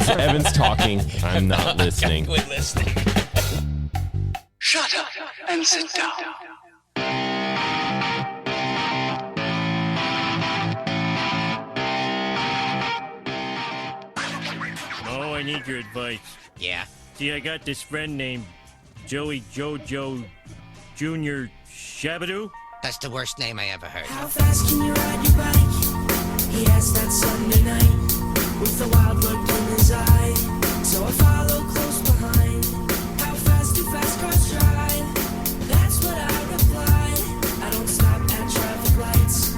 Evan's talking. I'm not listening. Quit listening. Shut up and sit down. Oh, I need your advice. Yeah. See, I got this friend named Joey Jojo Jr. Shabadoo. That's the worst name I ever heard. How fast can you ride your bike? He asked that Sunday night with a wild look in his eye. So I follow close behind. How fast do fast cars drive? That's what I replied. I don't stop at traffic lights.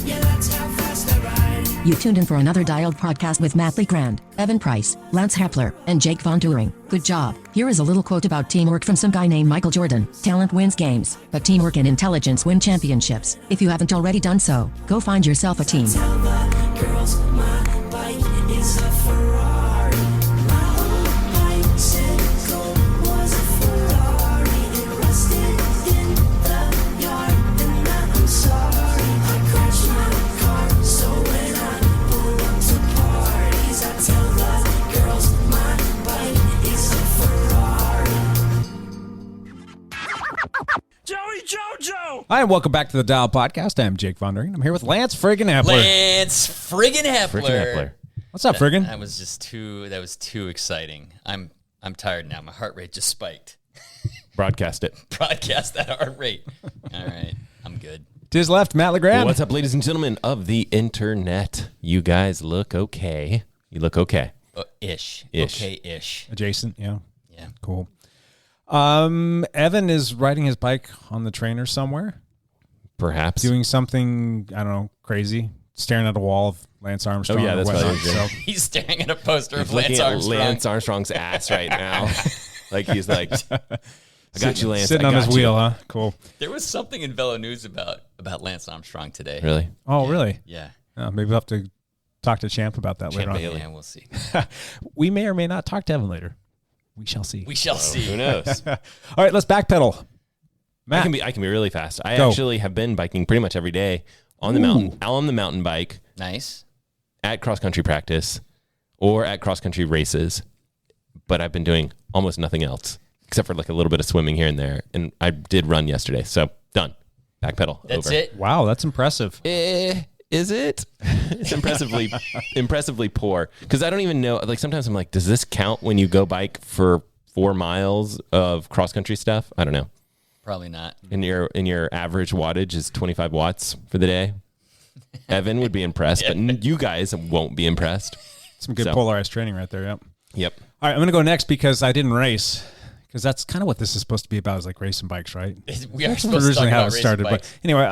Yeah, that's how fast I ride. You tuned in for another Dialed podcast with Matt Lee Grand, Evan Price, Lance Hepler, and Jake Von Turing. Good job. Here is a little quote about teamwork from some guy named Michael Jordan. Talent wins games, but teamwork and intelligence win championships. If you haven't already done so, go find yourself a team. Tell the girls my bike is a Ferrari. My old bicycle was a Ferrari. It rusted in the yard, and now I'm sorry. I crashed my car, so when I pull up to parties, I tell the girls my bike is a Ferrari. Joey Jojo! Hi, and welcome back to the Dial Podcast. I'm Jake Von Turing. I'm here with Lance friggin' Hepler. Lance friggin' Hepler. What's up, friggin'? That was too exciting. I'm tired now. My heart rate just spiked. Broadcast it. Broadcast that heart rate. All right. I'm good. To his left, Matt LeGrand. What's up, ladies and gentlemen of the internet? You guys look okay. You look okay. Ish. Ish. Okay-ish. Adjacent, yeah. Yeah. Cool. Evan is riding his bike on the trainer somewhere, Perhaps. doing something, I don't know, crazy, staring at a wall of Lance Armstrong. Oh, yeah, or that's whatnot. probably So, He's staring at a poster of He's looking Lance at Armstrong. Lance Armstrong's ass right now. Like he's like, I got you, Lance. sitting I on his got you. wheel, huh? Cool. There was something in Velo News about Lance Armstrong today. Really? Oh, really? Yeah. Maybe we'll have to talk to Champ about that later on. Bailey. Yeah, we'll see. We may or may not talk to Evan later. We shall see. We shall see. Who knows? All right, let's backpedal. I Matt. can be really fast. I Go. actually have been biking pretty much every day on the mountain, on the mountain bike, Nice. at cross country practice, or at cross country races. But I've been doing almost nothing else except for like a little bit of swimming here and there. And I did run yesterday, so done. Backpedal. That's over. it? Wow, that's impressive. Is it? It's impressively poor. Because I don't even know. Like sometimes I'm like, does this count when you go bike for 4 miles of cross country stuff? I don't know. Probably not. And your average wattage is 25 watts for the day. Evan would be impressed, but you guys won't be impressed. Some good polarized training right there. Yep. Yep. All right, I'm going to go next because I didn't race. Because that's kind of what this is supposed to be about, is like racing bikes, right? We are That's supposed to talk originally how about it racing started. bikes. But anyway,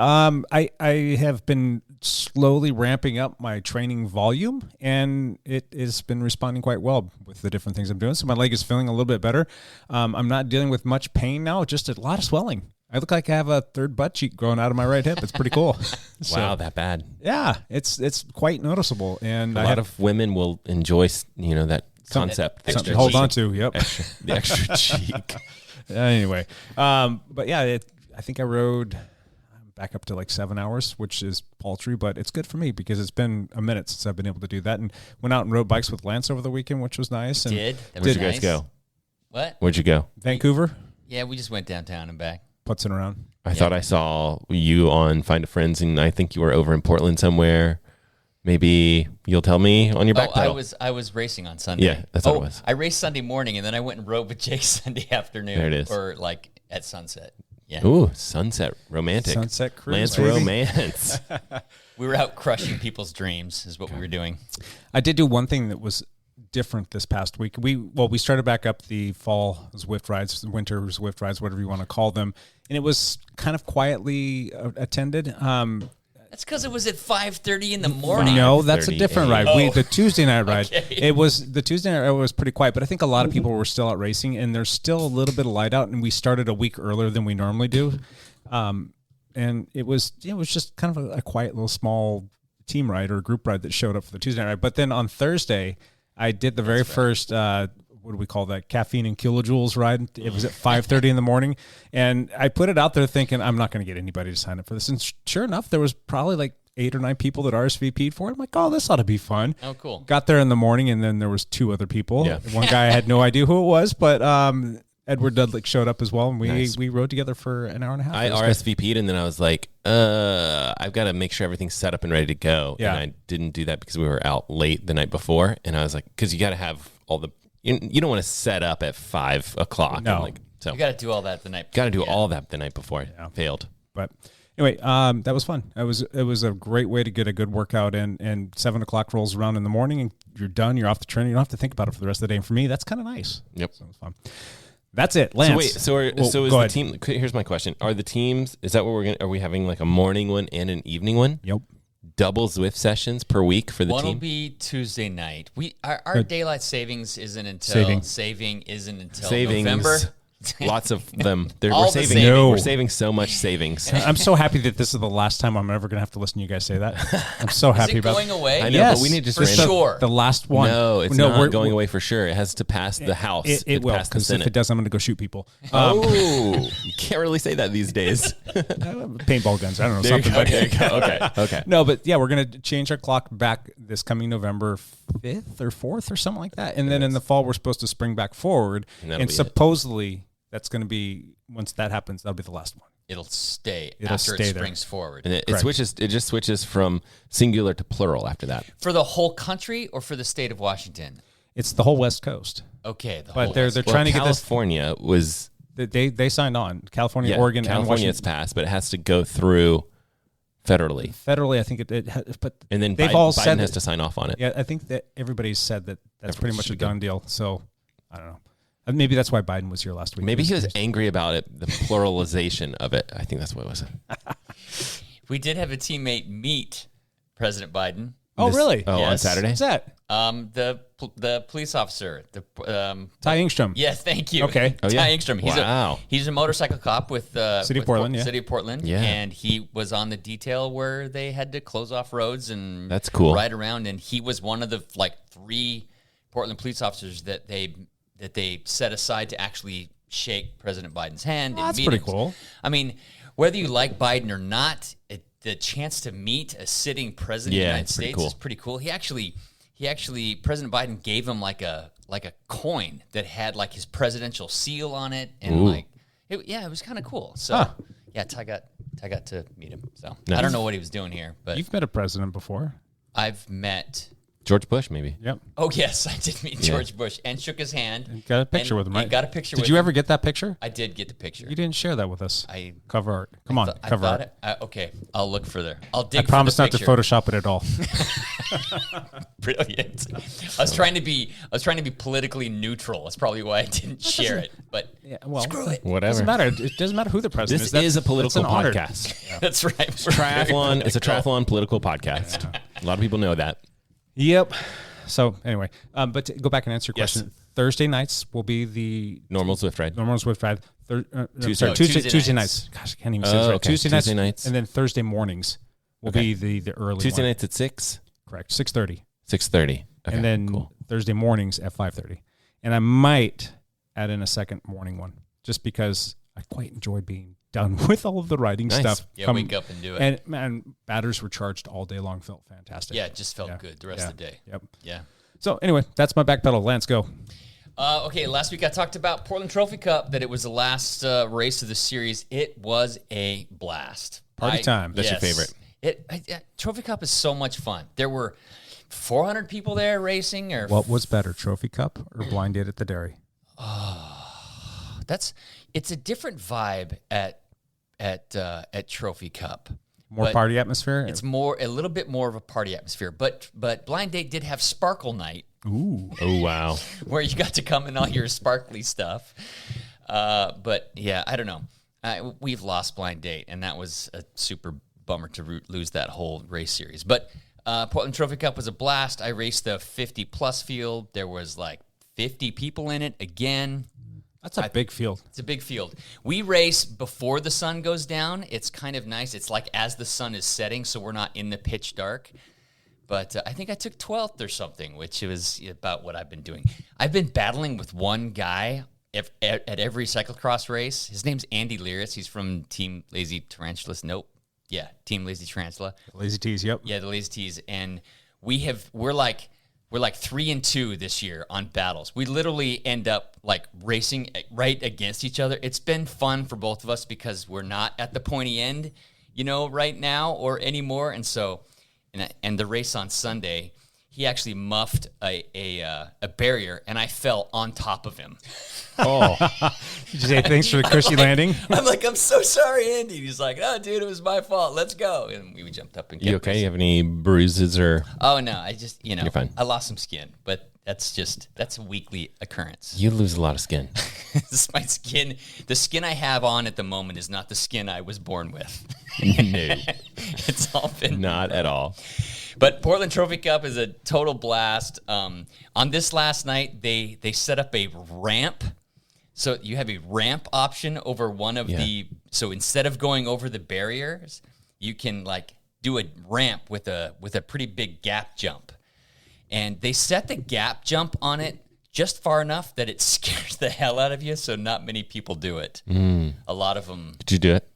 I have been slowly ramping up my training volume, and it has been responding quite well with the different things I'm doing. So my leg is feeling a little bit better. I'm not dealing with much pain now, just a lot of swelling. I look like I have a third butt cheek growing out of my right hip. It's pretty cool. So, Wow, that bad. yeah, it's quite noticeable. And A lot of women will enjoy, that concept. something to extra hold cheek. on to. Yep. The extra cheek. Anyway, but yeah, I think I rode back up to like 7 hours, which is paltry, but it's good for me because it's been a minute since I've been able to do that, and went out and rode bikes with Lance over the weekend, which was nice. And That Where'd was you guys nice. go? What? Where'd you go? Vancouver, Yeah, we just went downtown and back. putzing around. I thought I saw you on Find a Friends, and I think you were over in Portland somewhere. Maybe you'll tell me on your back pedal. I was racing on Sunday. Yeah, that's what it was. I raced Sunday morning, and then I went and rode with Jake Sunday afternoon. There it is. Or like at sunset. Yeah. Ooh, sunset romantic. Sunset cruise, Lance baby. romance. We were out crushing people's dreams is what we were doing. I did do one thing that was different this past week. We started back up the fall Zwift rides, winter Zwift rides, whatever you want to call them, and it was kind of quietly attended. That's because it was at 5:30 in the morning. No, that's a 5:30 different ride. a.m. The Tuesday night ride. Okay. It was the Tuesday night ride was pretty quiet, but I think a lot of people were still out racing, and there's still a little bit of light out. And we started a week earlier than we normally do, and it was just kind of a quiet little small team ride or group ride that showed up for the Tuesday night ride. But then on Thursday, I did the very first. What do we call that? Caffeine and kilojoules ride. It was at 5:30 in the morning, and I put it out there thinking I'm not going to get anybody to sign up for this. And sure enough, there was probably like 8 or 9 people that RSVP'd for it. I'm like, oh, this ought to be fun. Oh, cool. Got there in the morning, and then there was 2 other people. Yeah. One guy I had no idea who it was, but Edward Dudlick showed up as well, and we rode together for an hour and a half. I RSVP'd, and then I was like, I've got to make sure everything's set up and ready to go. Yeah. And I didn't do that because we were out late the night before. And I was like, because you got to have all the, you don't want to set up at 5 o'clock. No. I'm like, so You got to do all that the night. got to do all that the night before. I failed. But anyway, that was fun. It was a great way to get a good workout in, and 7 o'clock rolls around in the morning, and you're done. You're off the train. You don't have to think about it for the rest of the day. And for me, that's kind of nice. Yep. So it was fun. That's it, Lance. So wait, so is go the ahead. team? Here's my question: are the teams? Is that what we're gonna? Are we having like a morning one and an evening one? Yep. Double Zwift sessions per week for the One will team. be Tuesday night. Our daylight savings isn't until Savings. November. Lots of them. All We're the saving. savings. No. We're saving so much savings. I'm so happy that this is the last time I'm ever going to have to listen to you guys say that. I'm so Is happy it about going away? I know, Yes, but we need to for just sure. the last one. No, it's not we're going away for sure. It has to pass the House. It will, pass the because if Senate. it does, I'm going to go shoot people. Oh, you can't really say that these days. Paintball guns. I don't know. There you something go. like There you go. Okay. Okay. No, but yeah, we're going to change our clock back this coming November 5th or 4th or something like that. And then in the fall, we're supposed to spring back forward. And that'll And be it. supposedly that's going to be, once that happens, that'll be the last one. It'll stay It'll after stay it there. springs forward. And it Correct. switches. It just switches from singular to plural after that. For the whole country or for the state of Washington? It's the whole West Coast. Okay. The But whole they're West Coast. trying to get this. California was They signed on. California, yeah, Oregon, and California it's Washington. passed, but it has to go through federally, Federally, I think but and then they've Biden, all Biden said has that- to sign off on it. Yeah, I think that everybody's said that that's pretty much should a be good. done deal. So I don't know. Maybe that's why Biden was here last week. Maybe he was angry about it, the pluralization of it. I think that's what it was. We did have a teammate meet President Biden. Oh, really? Oh, on Yes. Saturday? What's that? The police officer. Ty Engstrom. Yes, thank you. Okay. Oh, yeah? Ty Engstrom. Wow. He's a motorcycle cop with City of with Portland, yeah. City of Portland. Yeah. And he was on the detail where they had to close off roads and That's cool. ride around. And he was one of the 3 Portland police officers that they set aside to actually shake President Biden's hand. Oh, in that's pretty meetings. cool. I mean, whether you like Biden or not, the chance to meet a sitting president of the United it's pretty States cool. is pretty cool. He actually President Biden gave him like a coin that had like his presidential seal on it, and it was kind of cool. So yeah, Ty got to meet him. So I don't know what he was doing here, but You've met a president before. I've met. George Bush, maybe. Yep. Oh yes, I did meet George Bush and shook his hand. Got a picture with him, right? And got a picture. Did with you him. ever get that picture? I did get the picture. You didn't share that with us. Cover art. Come on, I cover thought art. okay, I'll look further. I'll dig. I for promise the not to picture. Photoshop it at all. Brilliant. I was trying to be politically neutral. That's probably why I didn't share it. But screw it. Whatever. Doesn't matter. It doesn't matter who the president This is. That's- is a that's political an honor. podcast. That's right. Triathlon. It's a triathlon political podcast. A lot of people know that. Yep. So anyway, but to go back and answer your Yes. question. Thursday nights will be the Normal Zwift ride. normal Swift ride. Tuesday nights. Tuesday nights. Gosh, I can't even say this right. okay. Tuesday Tuesday nights. and then Thursday mornings will Okay. be the early Tuesday one. nights at 6, Correct. 6:30. 6:30. Okay, And then cool. Thursday mornings at 5:30. And I might add in a second morning one just because I quite enjoyed being done with all of the writing Nice. stuff. Yeah, wake up and do it. And man, batters were charged all day long. Felt fantastic. Yeah, it just felt Yeah. good the rest Yeah. of the day. Yep. Yeah. So anyway, that's my back pedal. Lance, go. Okay, last week I talked about Portland Trophy Cup, that it was the last race of the series. It was a blast. Party time. That's your favorite. Trophy Cup is so much fun. There were 400 people there racing. Or What was better, Trophy Cup or Blind Date at the Dairy? it's a different vibe at Trophy Cup. More But party atmosphere? It's a little bit more of a party atmosphere. But Blind Date did have Sparkle Night, Ooh. Oh, wow. where you got to come in all your sparkly stuff. But yeah, I don't know. We've lost Blind Date, and that was a super bummer to lose that whole race series. But Portland Trophy Cup was a blast. I raced the 50-plus field. There was like 50 people in it again. That's a big field. It's a big field. We race before the sun goes down. It's kind of nice. It's like as the sun is setting, so we're not in the pitch dark. But I think I took 12th or something, which was about what I've been doing. I've been battling with one guy at every cyclocross race. His name's Andy Liris. He's from Team Lazy Tarantulas. Nope. Yeah, Team Lazy Tarantula. Lazy Tees, yep. Yeah, the Lazy Tees, and we're like 3-2 this year on battles. We literally end up like racing right against each other. It's been fun for both of us because we're not at the pointy end, right now or anymore. And so, and the race on Sunday, he actually muffed a barrier, and I fell on top of him. Oh, did you say thanks for the cushy landing? I'm like, I'm so sorry, Andy. He's like, oh, dude, it was my fault. Let's go. And we jumped up and kept You okay? racing. You have any bruises or? Oh, no. I just, You're fine. I lost some skin, but that's a weekly occurrence. You lose a lot of skin. This is my skin. The skin I have on at the moment is not the skin I was born with. No, It's all been not at all. But Portland Trophy Cup is a total blast. On this last night, they set up a ramp. So you have a ramp option over one of the. So instead of going over the barriers, you can like do a ramp with a pretty big gap jump. And they set the gap jump on it just far enough that it scares the hell out of you. So not many people do it. A lot of them. Did you do it?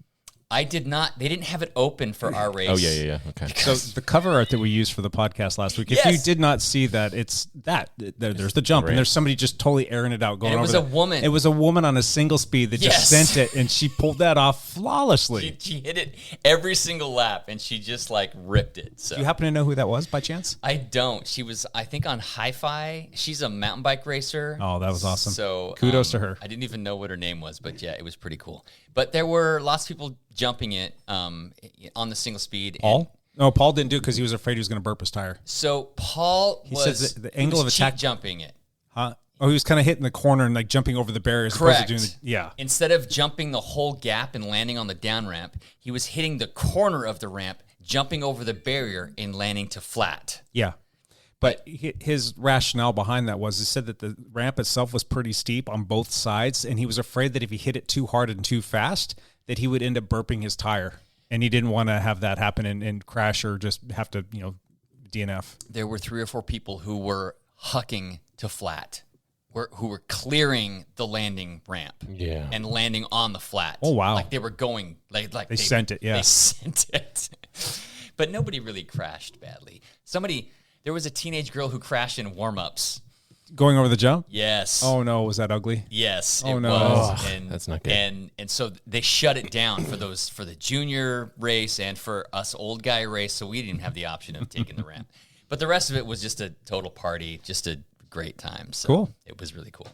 I did not. They didn't have it open for our race. Oh, yeah. Okay. So the cover art that we used for the podcast last week, if Yes. you did not see that, it's that. There's the jump, and there's somebody just totally airing it out. Going And it was over a woman. It was a woman on a single speed that just Yes. sent it, and she pulled that off flawlessly. She hit it every single lap, and she just like ripped it. So Do you happen to know who that was by chance? I don't. She was, I think, on Hi-Fi. She's a mountain bike racer. Oh, that was awesome. So Kudos to her. I didn't even know what her name was, but yeah, it was pretty cool. But there were lots of people jumping it on the single speed. And Paul? No, Paul didn't do it because he was afraid he was going to burp his tire. so Paul He was said the angle he of was attack- cheat jumping it. Huh? Oh, he was kind of hitting the corner and like jumping over the barrier as opposed to doing Correct. yeah. Instead of jumping the whole gap and landing on the down ramp, he was hitting the corner of the ramp, jumping over the barrier and landing to flat. Yeah. But his rationale behind that was he said that the ramp itself was pretty steep on both sides, and he was afraid that if he hit it too hard and too fast, that he would end up burping his tire. And he didn't want to have that happen and crash or just have to, DNF. There were 3 or 4 people who were hucking to flat, who were clearing the landing ramp and landing on the flat. Oh, wow. Like they were going, like They sent it, yeah. They sent it. But nobody really crashed badly. There was a teenage girl who crashed in warm-ups. Going over the jump? Yes. Oh, no. Was that ugly? Yes, Oh, it no. was. Oh, And that's not good. And so they shut it down for the junior race and for us old guy race, so we didn't have the option of taking the ramp. But the rest of it was just a total party, just a great time. So Cool. It was really cool.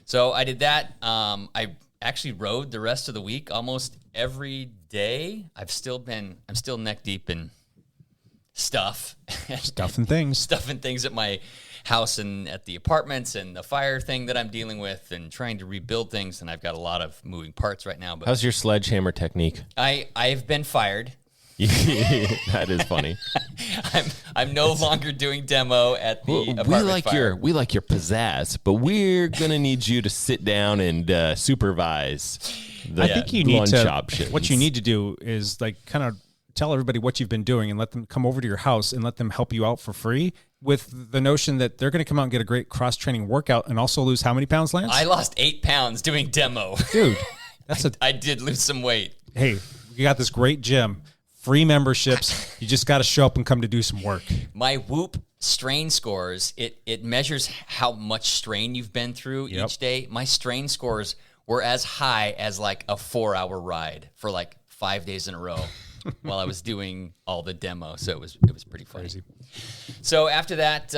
So I did that. I actually rode the rest of the week almost every day. I'm still neck deep in stuff. Stuff and things. Stuff and things at my house and at the apartments and the fire thing that I'm dealing with and trying to rebuild things. And I've got a lot of moving parts right now. But How's your sledgehammer technique? I've been fired. That is funny. I'm no longer doing demo at the apartment fire. We like your pizzazz, but we're gonna need you to sit down and supervise the I think you need lunch to. options. What you need to do is like kind of tell everybody what you've been doing and let them come over to your house and let them help you out for free with the notion that they're going to come out and get a great cross training workout and also lose how many pounds, Lance? I lost 8 pounds doing demo. Dude, that's I did lose some weight. Hey, you got this great gym, free memberships. You just got to show up and come to do some work. My Whoop strain scores, it measures how much strain you've been through each day. My strain scores were as high as like a 4-hour ride for like 5 days in a row while I was doing all the demo. So it was pretty funny. Crazy. So after that,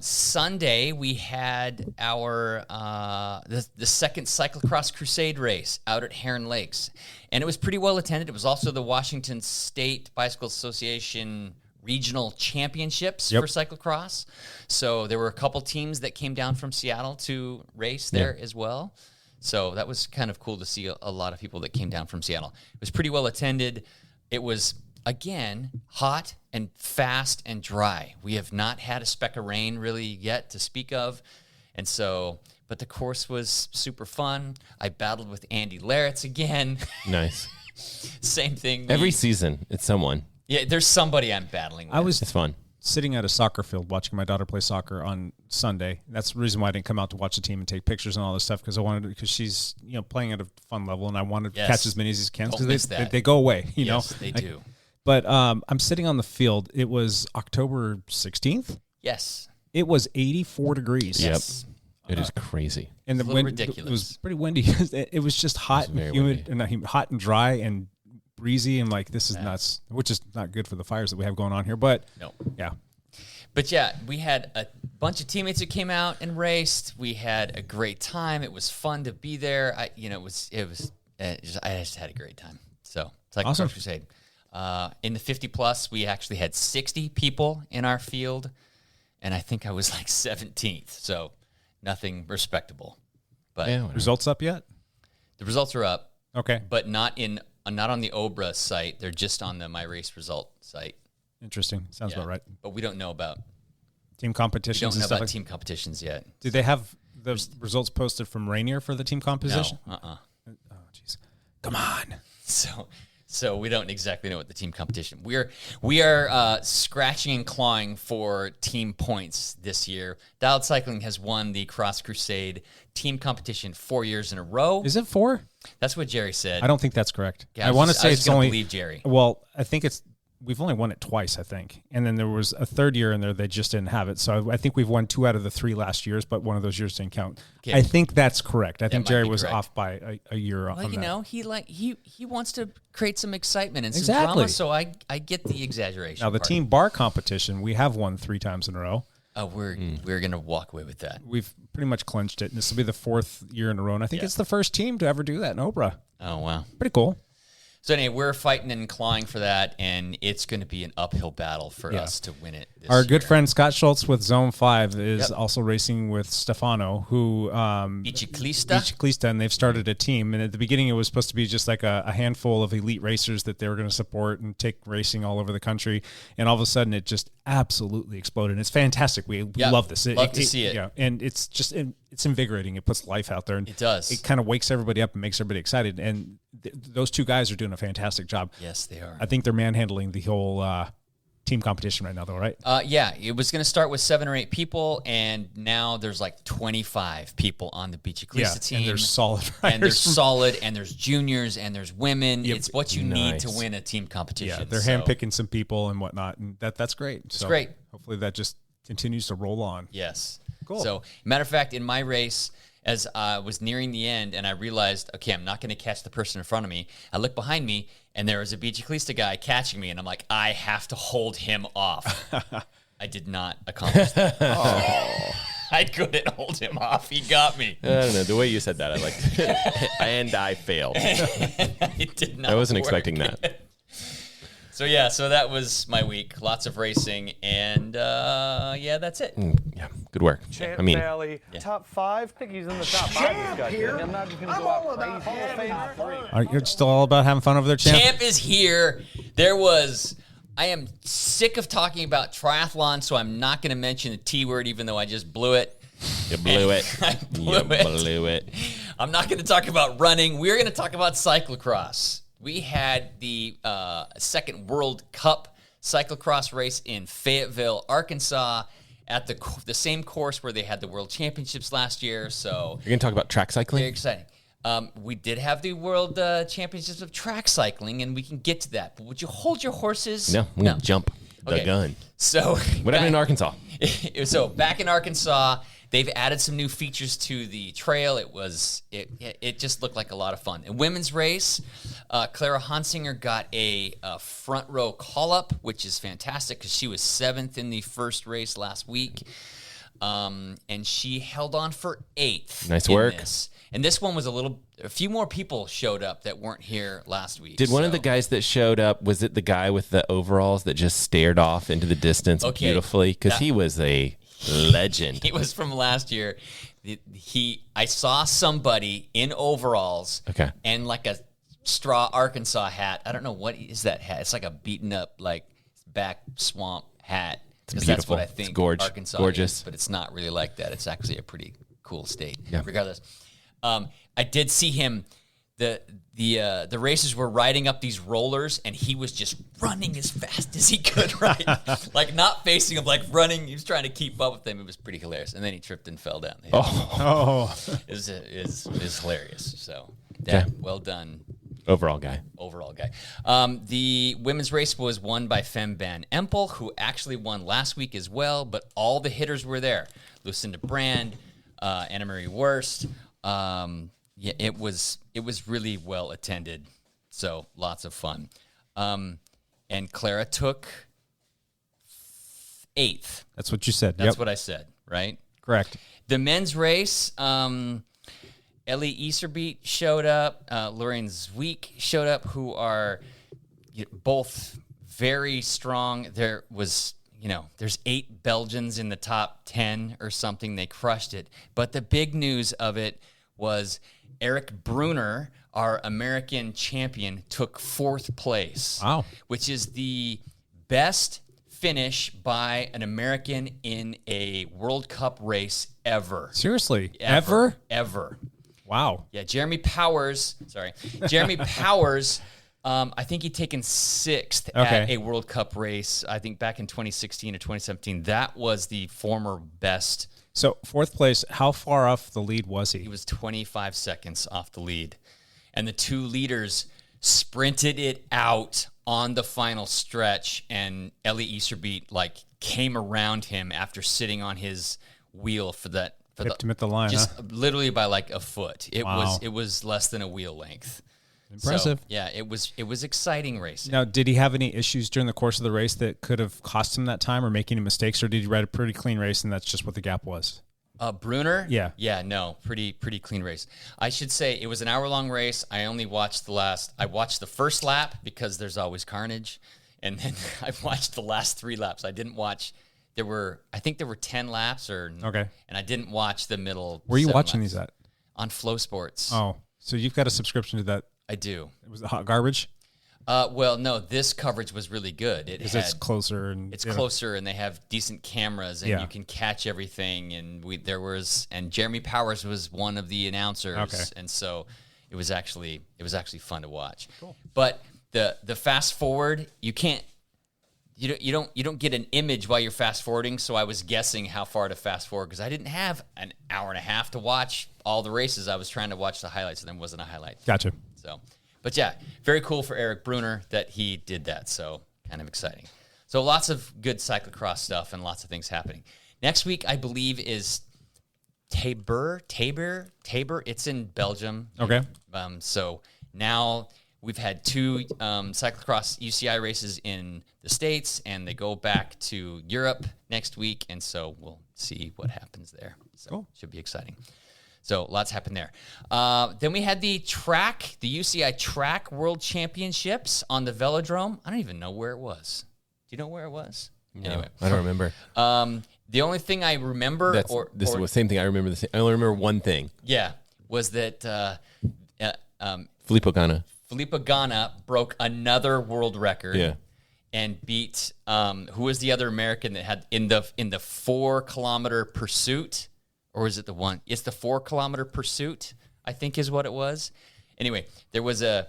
Sunday we had our the second cyclocross crusade race out at Heron Lakes, and it was pretty well attended. It was also the Washington State Bicycle Association regional championships for cyclocross. So there were a couple teams that came down from Seattle to race there as well. So that was kind of cool to see a lot of people that came down from Seattle. It was pretty well attended. It was, again, hot and fast and dry. We have not had a speck of rain really yet to speak of. And so, but the course was super fun. I battled with Andy Laritz again. Nice. Same thing. Every season, it's someone. Yeah, there's somebody I'm battling with. It's fun. Sitting at a soccer field watching my daughter play soccer on Sunday. That's the reason why I didn't come out to watch the team and take pictures and all this stuff because she's playing at a fun level and I wanted to catch as many as I can Don't miss because that. they go away. Yes, they do. But I'm sitting on the field. It was October 16th. Yes. It was 84 degrees. Yes. It is crazy. And the It's a wind little ridiculous. it was pretty windy. It was just hot and very humid, windy. and hot and dry and breezy, and like this is nuts, which is not good for the fires that we have going on here. But No. yeah, But yeah, we had a bunch of teammates that came out and raced. We had a great time. It was fun to be there. I just had a great time. So it's like Awesome. Cross Crusade. In the 50 plus, we actually had 60 people in our field, and I think I was like 17th. So nothing respectable. But Yeah, whatever. results up yet? the results are up, Okay, but not on the Obra site. They're just on the My Race result site. interesting. Sounds Yeah. about right. But we don't know about Team competitions don't and know stuff. about Like, team competitions yet. do they have the results posted from Rainier for the team composition? No. Oh, jeez. Come on. So we don't exactly know what the team competition. We are scratching and clawing for team points this year. Dialed Cycling has won the Cross Crusade team competition 4 years in a row. Is it 4? That's what Jerry said. I don't think that's correct. Yeah, I want to I say was it's gonna only. believe Jerry. Well, I think we've only won it twice, I think, and then there was a third year in there they just didn't have it. So I think we've won 2 out of the 3 last years, but one of those years didn't count. Okay. I think that's correct. I think might Jerry be was correct. off by a year Well, on you that. know, he wants to create some excitement and some Exactly. drama. So I get the exaggeration. Now the part. team bar competition, we have won 3 times in a row. we're gonna walk away with that. We've pretty much clinched it. And this will be the 4th year in a row, and I think it's the first team to ever do that in Obra. Oh wow. Pretty cool. So anyway, we're fighting and clawing for that, and it's going to be an uphill battle for us to win it. This Our good year. friend Scott Schultz with Zone 5 is Yep. also racing with Stefano, who Biciclista. Biciclista, and they've started a team. And at the beginning, it was supposed to be just like a handful of elite racers that they were going to support and take racing all over the country. And all of a sudden, it just absolutely exploded. It's fantastic. We Yep. love this. Love to see it. Yeah, and it's just it's invigorating. It puts life out there. And It does. It kind of wakes everybody up and makes everybody excited. And those 2 guys are doing a fantastic job. Yes, they are. I think they're manhandling the whole team competition right now, though, right? Yeah, it was going to start with 7 or 8 people, and now there's like 25 people on the Biciclista team. and they're solid And they're riders. solid, and there's juniors, and there's women. Yep. It's what you need to Nice. win a team competition. Yeah, they're So, handpicking some people and whatnot, and that's great. It's great. Hopefully that just continues to roll on. Yes. Cool. So, matter of fact, in my race, as I was nearing the end and I realized, okay, I'm not going to catch the person in front of me, I look behind me and there was a Biciclista guy catching me, and I'm like, I have to hold him off. I did not accomplish that. I couldn't hold him off. He got me. I don't know. The way you said that, I liked it. And I failed. It did not I wasn't work. expecting that. So, yeah, so that was my week. Lots of racing, and yeah, that's it. Yeah, good work. Champ I mean, Valley, top 5. I think he's in the top 5. This guy did. I'm not just going to go out crazy. You're still all about having fun over there, champ? Champ is here. I am sick of talking about triathlon, so I'm not going to mention the T word, even though I just blew it. you blew it. I blew You it. blew it. I'm not going to talk about running. We're going to talk about cyclocross. We had the second World Cup cyclocross race in Fayetteville, Arkansas, at the same course where they had the World Championships last year. So You're going to talk about track very cycling? exciting. We did have the World Championships of track cycling, and we can get to that. But would you hold your horses? No, I'm going to jump the Okay. gun. So What happened in Arkansas? So back in Arkansas, they've added some new features to the trail. It just looked like a lot of fun. In women's race, Clara Hansinger got a front row call up, which is fantastic because she was 7th in the first race last week. And she held on for 8th. Nice in work. this. And this one was a few more people showed up that weren't here last week. Did one of so- the guys that showed up, was it the guy with the overalls that just stared off into the distance Okay, beautifully? Because that- he was a legend. He was from last year. I saw somebody in overalls Okay. and like a straw Arkansas hat. I don't know what is that hat. It's like a beaten up like back swamp hat. It's 'Cause that's what beautiful. I It's think gorgeous. Arkansas is, but it's not really like that. It's actually a pretty cool state. Yeah. Regardless, I did see him. The racers were riding up these rollers, and he was just running as fast as he could, right? Like not facing them, like running. He was trying to keep up with them. It was pretty hilarious. And then he tripped and fell down the hill. Oh, It was hilarious. So, Okay. well done, Overall guy. The women's race was won by Fem Van Empel, who actually won last week as well, but all the hitters were there. Lucinda Brand, Anna Marie Wurst. It was really well attended, so lots of fun. And Clara took 8th. That's what you said. That's what I said, right? Correct. The men's race, Ellie Easterbeat showed up. Lorraine Zwiek showed up, who are both very strong. There was, there's 8 Belgians in the top 10 or something. They crushed it. But the big news of it was Eric Bruner, our American champion, took 4th place. Wow. Which is the best finish by an American in a World Cup race ever. Seriously? Ever? Ever. Wow. Yeah, Jeremy Powers, I think he'd taken 6th at a World Cup race, I think back in 2016 or 2017. That was the former best. So 4th place, how far off the lead was he? He was 25 seconds off the lead. And the 2 leaders sprinted it out on the final stretch, and Ellie Easterbeat came around him after sitting on his wheel Picked him at the line, just literally by a foot. It Wow. was less than a wheel length. Impressive. So, yeah, it was exciting racing. Now, did he have any issues during the course of the race that could have cost him that time or making any mistakes, or did he ride a pretty clean race and that's just what the gap was? Bruner? Yeah. Yeah, no, pretty clean race. I should say it was an hour-long race. I only watched I watched the first lap because there's always carnage, and then I watched the last 3 laps. I didn't watch. I think there were 10 laps, and I didn't watch the middle. Where are you 7 watching laps. these at? On Flow Sports. Oh, so you've got a subscription to that? I do. It was the hot garbage? Well, no, this coverage was really good. It's closer and closer, and they have decent cameras, and you can catch everything. And and Jeremy Powers was one of the announcers, and so it was actually fun to watch. Cool. But the fast forward, you don't get an image while you're fast forwarding. So I was guessing how far to fast forward because I didn't have an hour and a half to watch all the races. I was trying to watch the highlights, and there wasn't a highlight. Gotcha. So. But yeah, very cool for Eric Bruner that he did that. So kind of exciting. So lots of good cyclocross stuff and lots of things happening. Next week, I believe, is Tabor. It's in Belgium. Okay. So now we've had 2 cyclocross UCI races in the States, and they go back to Europe next week. And so we'll see what happens there. So cool. Should be exciting. So lots happened there. Then we had the UCI Track World Championships on the Velodrome. I don't even know where it was. Do you know where it was? No, anyway, I don't remember. The only thing I remember, this is the same thing. I remember the same. I only remember one thing. Yeah, was that Filippo Ganna broke another world record. Yeah. And beat who was the other American that had in the 4-kilometer pursuit. Or is it the one? It's the 4-kilometer pursuit, I think is what it was. Anyway, there was a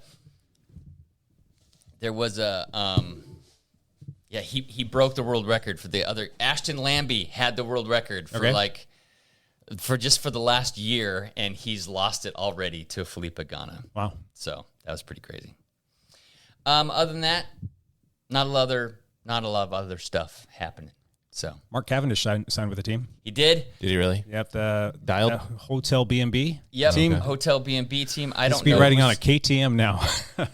he broke the world record for the other. Ashton Lambie had the world record for for the last year, and he's lost it already to Filippo Ganna. Wow. So that was pretty crazy. Other than that, not a lot of other stuff happening. So Mark Cavendish signed with the team. He did. Did he really? Yep. The Dialed Hotel B&B team. Hotel B&B team. I don't be know. riding on a KTM now.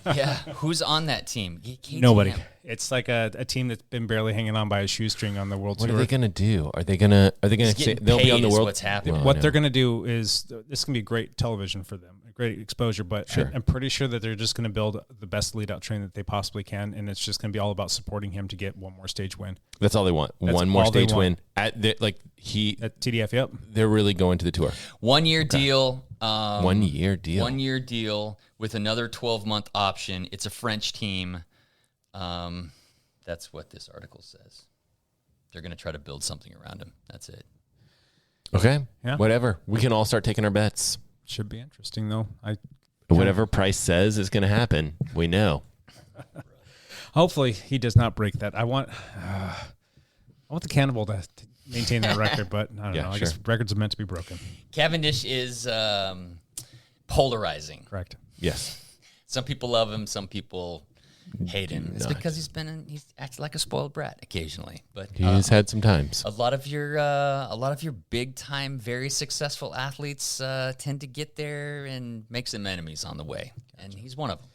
Yeah. Who's on that team? KTM. Nobody. It's like a team that's been barely hanging on by a shoestring on the World Tour. What are they going to do? Are they going to say they'll be on the World? What's happening? What they're going to do is this can be great television for them, great exposure. But Sure. I'm pretty sure that they're just going to build the best lead out train that they possibly can, and it's just going to be all about supporting him to get one more stage win. That's all they want. That's one more all they stage want. win. At TDF. Yep. They're really going to the tour. 1 year deal. 1 year deal. 1 year deal with another 12-month option. It's a French team. That's what this article says. They're going to try to build something around him. That's it. Okay. Yeah. Whatever. We can all start taking our bets. Should be interesting though. Whatever Price says is going to happen. We know. Hopefully he does not break that. I want the Cannibal to maintain that record, but I don't know. I guess records are meant to be broken. Cavendish is polarizing. Correct. Yes. Some people love him. Some people hate him. It's because he's acted like a spoiled brat occasionally. But He's had some times. a lot of your big time, very successful athletes tend to get there and make some enemies on the way, and he's one of them.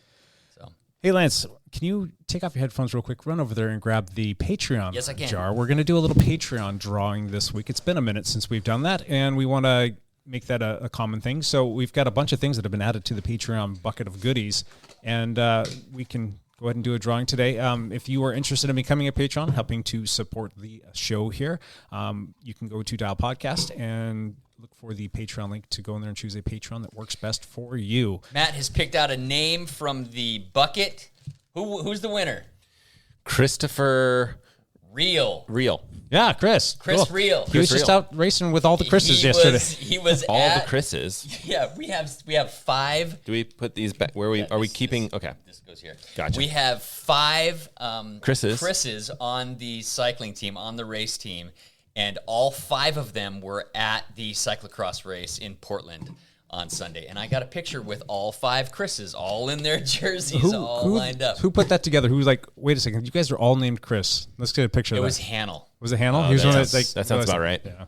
So Hey, Lance, can you take off your headphones real quick? Run over there and grab the Patreon Yes, I can. jar. We're going to do a little Patreon drawing this week. It's been a minute since we've done that, and we want to make that a common thing. So we've got a bunch of things that have been added to the Patreon bucket of goodies, and we can go ahead and do a drawing today. If you are interested in becoming a Patreon, helping to support the show here, you can go to Dial Podcast and look for the Patreon link to go in there and choose a Patreon that works best for you. Matt has picked out a name from the bucket. Who's the winner? Christopher Real. Yeah, Chris. Chris Real. He was just out racing with all the Chris's yesterday. He was All at, the Chris's. Yeah, we have 5. Do we put these back? Where are we keeping? Okay. This goes here. Gotcha. We have 5 Chris's on the cycling team, on the race team, and all 5 of them were at the cyclocross race in Portland on Sunday. And I got a picture with all 5 Chris's, all in their jerseys, all lined up. Who put that together? Who was like, wait a second, you guys are all named Chris. Let's get a picture It of that. was Hannel. Was it Hannel? Oh, He was that one sounds- like, that sounds about right. Yeah.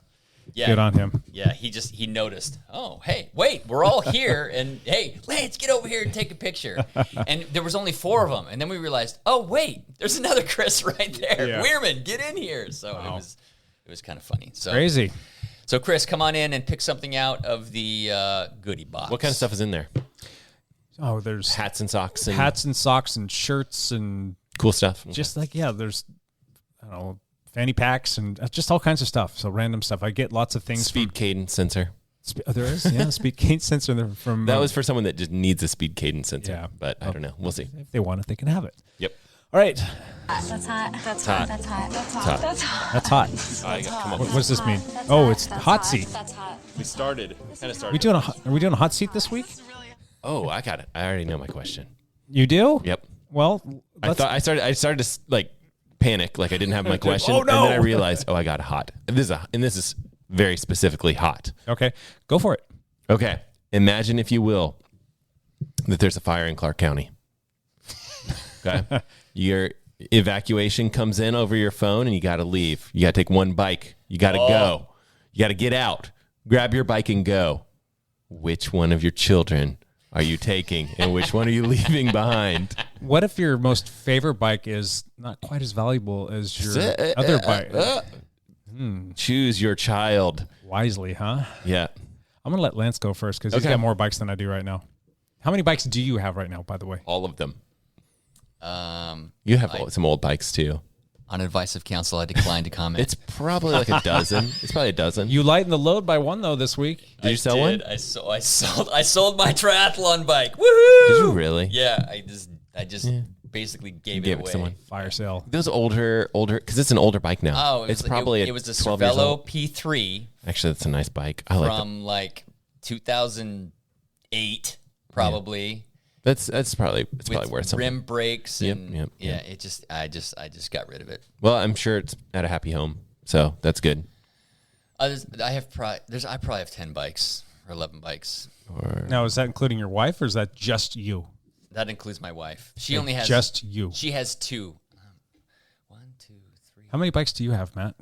Yeah. Good on him. Yeah, he noticed. Oh, hey, wait, we're all here, and hey, Lance, get over here and take a picture. And there was only 4 of them, and then we realized, oh wait, there's another Chris right there. Yeah. Weirman, get in here. So it was kind of funny. So Crazy. So Chris, come on in and pick something out of the goodie box. What kind of stuff is in there? Oh, there's Hats and socks and hats and socks and shirts and cool stuff. just like, yeah, there's, I don't know, fanny packs and just all kinds of stuff. So random stuff. I get lots of things. Speed cadence sensor. There is, yeah, speed cadence sensor there from. That was for someone that just needs a speed cadence sensor. Yeah. But I don't know. We'll see. If they want it, they can have it. Yep. All right. That's hot. That's hot. That's hot. That's hot. hot. That's hot. That's hot. Come on. What does this mean? Oh, it's hot seat. That's hot. We started. Kind of Are we doing a hot seat this week? Oh, I got it. I already know my question. You do? Yep. Well, I started to like panic, like I didn't have my question. Oh, no. And then I realized, oh, I got hot. This is very specifically hot. Okay, go for it. Okay. Imagine, if you will, that there's a fire in Clark County. Okay. Your evacuation comes in over your phone and you got to leave. You got to take one bike. You got to go. You got to get out. Grab your bike and go. Which one of your children are you taking and which one are you leaving behind? What if your most favorite bike is not quite as valuable as your other bike? Choose your child. Wisely, huh? Yeah. I'm going to let Lance go first because he's Okay. got more bikes than I do right now. How many bikes do you have right now, by the way? All of them. You have some old bikes too. On advice of counsel, I declined to comment. It's probably like a dozen. It's probably a dozen. You lightened the load by one, though, this week. Did you sell one? I sold my triathlon bike. Woohoo! Did you really? Yeah, I just basically gave it Gave it away. to someone. Fire sale. Those older, because it's an older bike now. Oh, it's probably it was a 12 years Cervelo old. P3 Actually, that's a nice bike. I like that. from like 2008, probably. It's probably With worth something. rim brakes Yep, and yep, yeah, yep. I just got rid of it. Well, I'm sure it's at a happy home, so that's good. I probably have 10 bikes or 11 bikes. Now, is that including your wife or is that just you? That includes my wife. She only has just you. She has 2. 1, 2, 3. How many bikes do you have, Matt?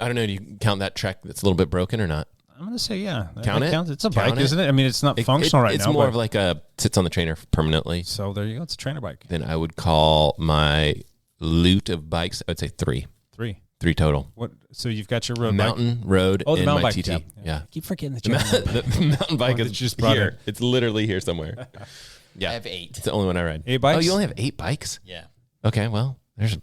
I don't know. Do you count that Trek that's a little bit broken or not? I'm going to say, yeah. Count That it? counts. It's a Count bike, it? isn't it? I mean, it's not functional right now. It's more but- of like sits on the trainer permanently. So there you go. It's a trainer bike. Then I would call my loot of bikes, I would say 3. 3 total. What? So you've got your road Mountain, road, bike. Oh, the and mountain my bike. TT. Yeah. I keep forgetting that The you have a mountain bike. the mountain bike Oh, is that you just brought here. in. It's literally here somewhere. Yeah. I have 8. It's the only one I ride. 8 bikes? Oh, you only have 8 bikes? Yeah. Okay, well, there's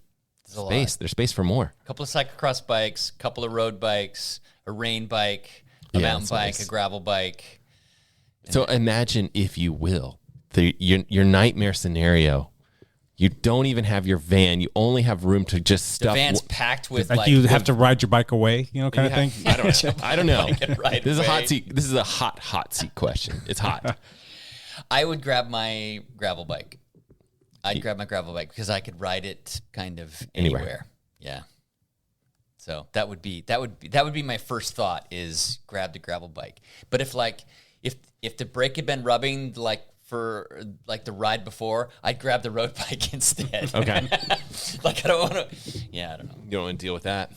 There's a lot. space. There's space for more. A couple of cyclocross bikes, a couple of road bikes, a rain bike, a Yeah, mountain that's bike, nice. a gravel bike. So imagine, if you will, your nightmare scenario. You don't even have your van. You only have room to just The stuff. van's packed with Like you have to ride your bike away, kind of thing? I don't know. Right This is a away. hot seat. This is a hot seat question. It's hot. I would grab my gravel bike. I'd grab my gravel bike because I could ride it kind of Anywhere. anywhere. Yeah. So that would be my first thought is grab the gravel bike. But if the brake had been rubbing like for like the ride before, I'd grab the road bike instead. Okay. Like I don't want to. Yeah, I don't know. You don't want to deal with that.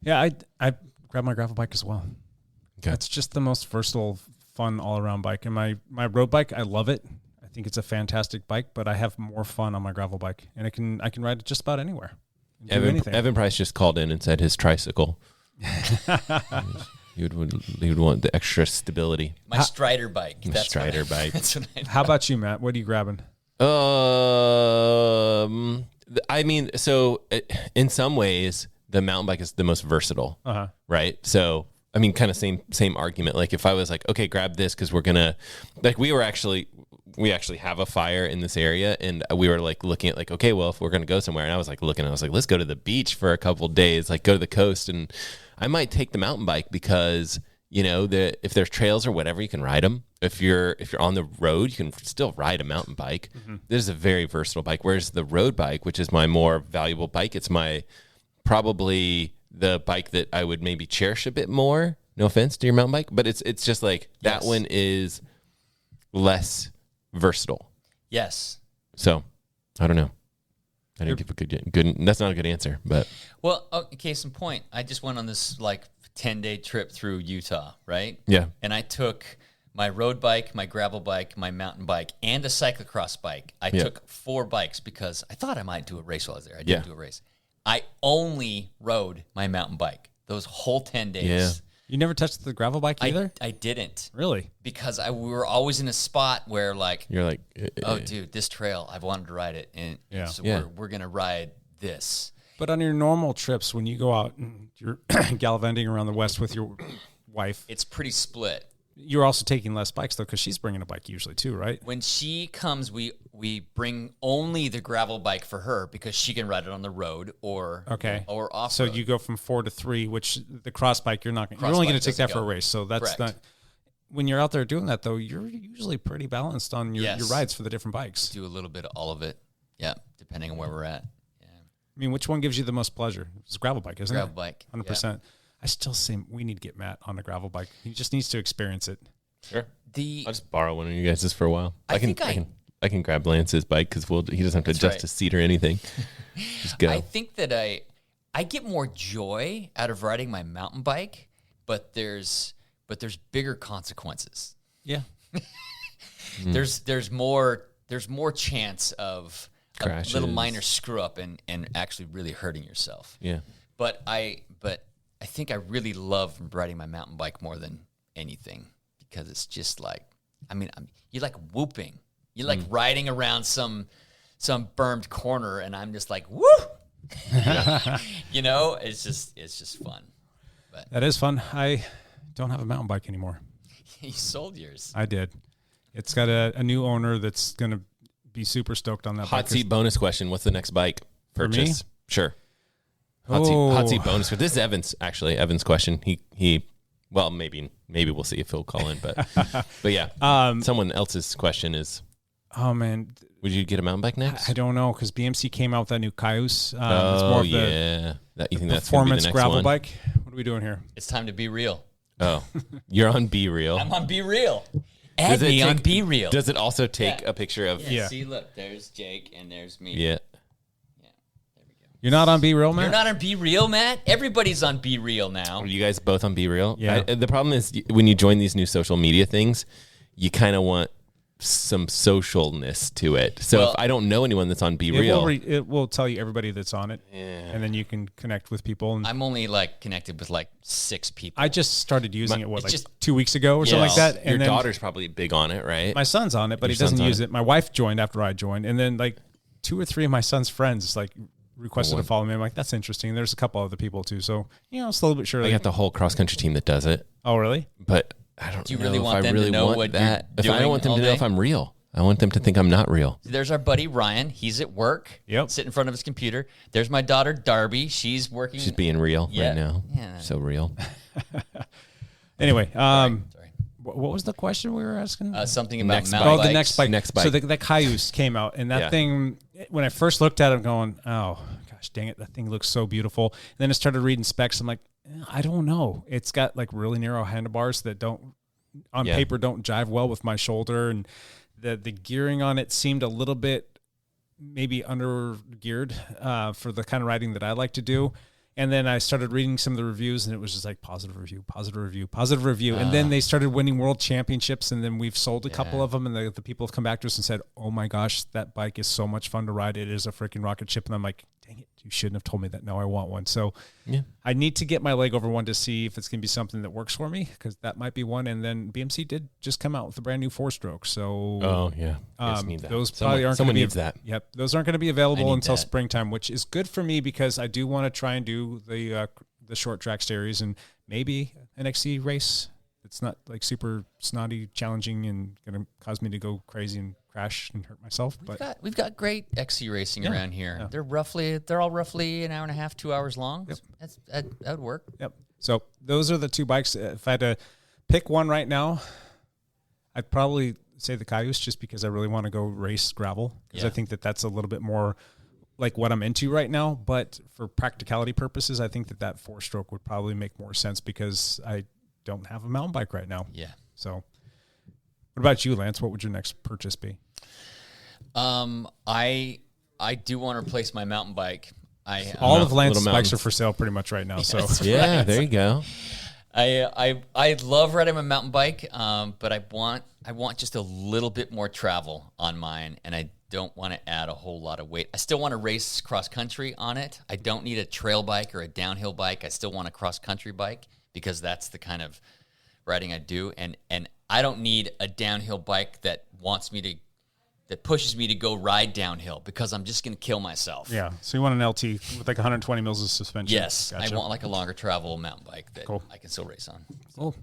Yeah, I grab my gravel bike as well. Okay. It's just the most versatile, fun all around bike. And my road bike, I love it. I think it's a fantastic bike, but I have more fun on my gravel bike, and I can ride it just about anywhere. Do anything. Evan Price just called in and said his tricycle. He would want the extra stability. My Strider bike. Strider bike. That's what I How about you, Matt? What are you grabbing? I mean, so in some ways, the mountain bike is the most versatile, right? So, I mean, kind of same argument. Like if I was like, okay, grab this because we're gonna, like, we actually have a fire in this area, and we were like looking at like, okay, well, if we're gonna go somewhere, and I was like, let's go to the beach for a couple of days, like go to the coast, and I might take the mountain bike because, you know, if there's trails or whatever, you can ride them. If you're on the road, you can still ride a mountain bike. This is a very versatile bike. Whereas the road bike, which is my more valuable bike, it's probably the bike that I would maybe cherish a bit more. No offense to your mountain bike, but it's just like that one is less versatile. Yes. So I don't know. I didn't give a good. That's not a good answer, but Well, case in point, I just went on this like 10-day trip through Utah, right? yeah, And I took my road bike, my gravel bike, my mountain bike, and a cyclocross bike. I took 4 bikes because I thought I might do a race while I was there. I didn't do a race. I only rode my mountain bike those whole 10 days. Yeah. You never touched the gravel bike either? I didn't. Really? Because we were always in a spot where like, you're like, oh, dude, this trail, I've wanted to ride it. And so we're going to ride this. But on your normal trips, when you go out and you're gallivanting around the West with your wife, It's pretty split. you're also taking less bikes, though, because she's bringing a bike usually, too, right? When she comes, we bring only the gravel bike for her because she can ride it on the road or off. So you go from 4 to 3, which the cross bike, you're only going to take that for a race. So that's not. When you're out there doing that, though, you're usually pretty balanced on your rides for the different bikes. Do a little bit of all of it. Yeah, depending on where we're at. Yeah. I mean, which one gives you the most pleasure? It's a gravel bike, isn't Gravel it? bike. 100%. I still say we need to get Matt on the gravel bike. He just needs to experience it. sure. I'll just borrow one of you guys' for a while. I can grab Lance's bike because he doesn't have to adjust his seat or anything. Just go. I think that I get more joy out of riding my mountain bike, but there's bigger consequences. Yeah. There's more chance of a Crashes. little minor screw up and actually really hurting yourself. Yeah. But I think I really love riding my mountain bike more than anything because it's just like, you like whooping. You like riding around some bermed corner, and I'm just like, woo! You know, it's just fun. But That is fun. I don't have a mountain bike anymore. you sold yours. I did. It's got a new owner that's going to be super stoked on that Hot bike. seat bonus question. What's the next bike For me? purchase? Sure. Hot seat bonus. This is Evan's question. He well, maybe we'll see if he'll call in, but yeah. Someone else's question is, Oh, man. would you get a mountain bike next? I don't know because BMC came out with that new Cayuse. It's Oh, more of yeah. You think that's going to be the performance next gravel one? bike. What are we doing here? It's time to be real. Oh, you're on BeReal. I'm on BeReal. Add me on BeReal. Does it also take a picture of? Yeah. See, look, there's Jake and there's me. Yeah. You're not on BeReal, Matt? You're not on BeReal, Matt? Everybody's on BeReal now. Are you guys both on BeReal? Yeah. The problem is when you join these new social media things, you kind of want some socialness to it. So Well, if I don't know anyone that's on BeReal, It will tell you everybody that's on it, and then you can connect with people. And I'm only like connected with like 6 people. I just started using it, it's just- 2 weeks ago or something like that. And your then daughter's probably big on it, right? my son's on it, but Your he doesn't son's on use it. it. My wife joined after I joined, and then like 2 or 3 of my son's friends requested to follow me. I'm like, that's interesting. There's a couple other people too, so slowly but surely. I got the whole cross country team that does it, Oh, really? but I don't. Do you know really if want I them to really know want what that. you're I don't want them doing to know all if day? I'm real. I want them to think I'm not real. There's our buddy Ryan. He's at work. Yep. Sitting in front of his computer. There's my daughter Darby. She's working. She's being real Yeah. right now. Yeah. So real. Anyway, Sorry. what was the question we were asking? Something about Next mountain bike. bikes. The next bike. Next So bike. that Cayuse came out, and that Yeah. thing, when I first looked at it, I'm going, oh, gosh, dang it, that thing looks so beautiful. And then I started reading specs. I'm like, I don't know. It's got like really narrow handlebars that don't on Yeah. paper don't jive well with my shoulder, and the gearing on it seemed a little bit maybe under geared for the kind of riding that I like to do. And then I started reading some of the reviews, and it was just like positive review. And then they started winning world championships, and then we've sold a couple of them, and the people have come back to us and said, oh my gosh, that bike is so much fun to ride. It is a freaking rocket ship. And I'm like, dang it, you shouldn't have told me that. Now I want one. So I need to get my leg over one to see if it's going to be something that works for me, because that might be one. And then BMC did just come out with a brand new 4-stroke. So Need that. those probably aren't someone gonna be, needs that. Yep, those aren't going to be available until that. springtime, which is good for me because I do want to try and do the short track series and maybe an XC race. It's not like super snotty, challenging, and going to cause me to go crazy and crash and hurt myself. But We've got great XC racing around here. Yeah. They're all roughly an hour and a half, 2 hours long. Yep. That would work. Yep. So those are the two bikes. If I had to pick one right now, I'd probably say the Cayuse, just because I really want to go race gravel, because I think that's a little bit more like what I'm into right now. But for practicality purposes, I think that 4-stroke would probably make more sense because I don't have a mountain bike right now. Yeah. So what about you, Lance? What would your next purchase be? I do want to replace my mountain bike. All of Lance's little bikes mountains. are for sale pretty much right now. So Yeah, there you go. I love riding my mountain bike, but I want just a little bit more travel on mine, and I don't want to add a whole lot of weight. I still want to race cross country on it. I don't need a trail bike or a downhill bike. I still want a cross country bike because that's the kind of riding I do, and I don't need a downhill bike that pushes me to go ride downhill because I'm just going to kill myself. yeah. So you want an LT with like 120 mils of suspension? Yes, Gotcha. I want like a longer travel mountain bike that Cool. I can still race on. Cool.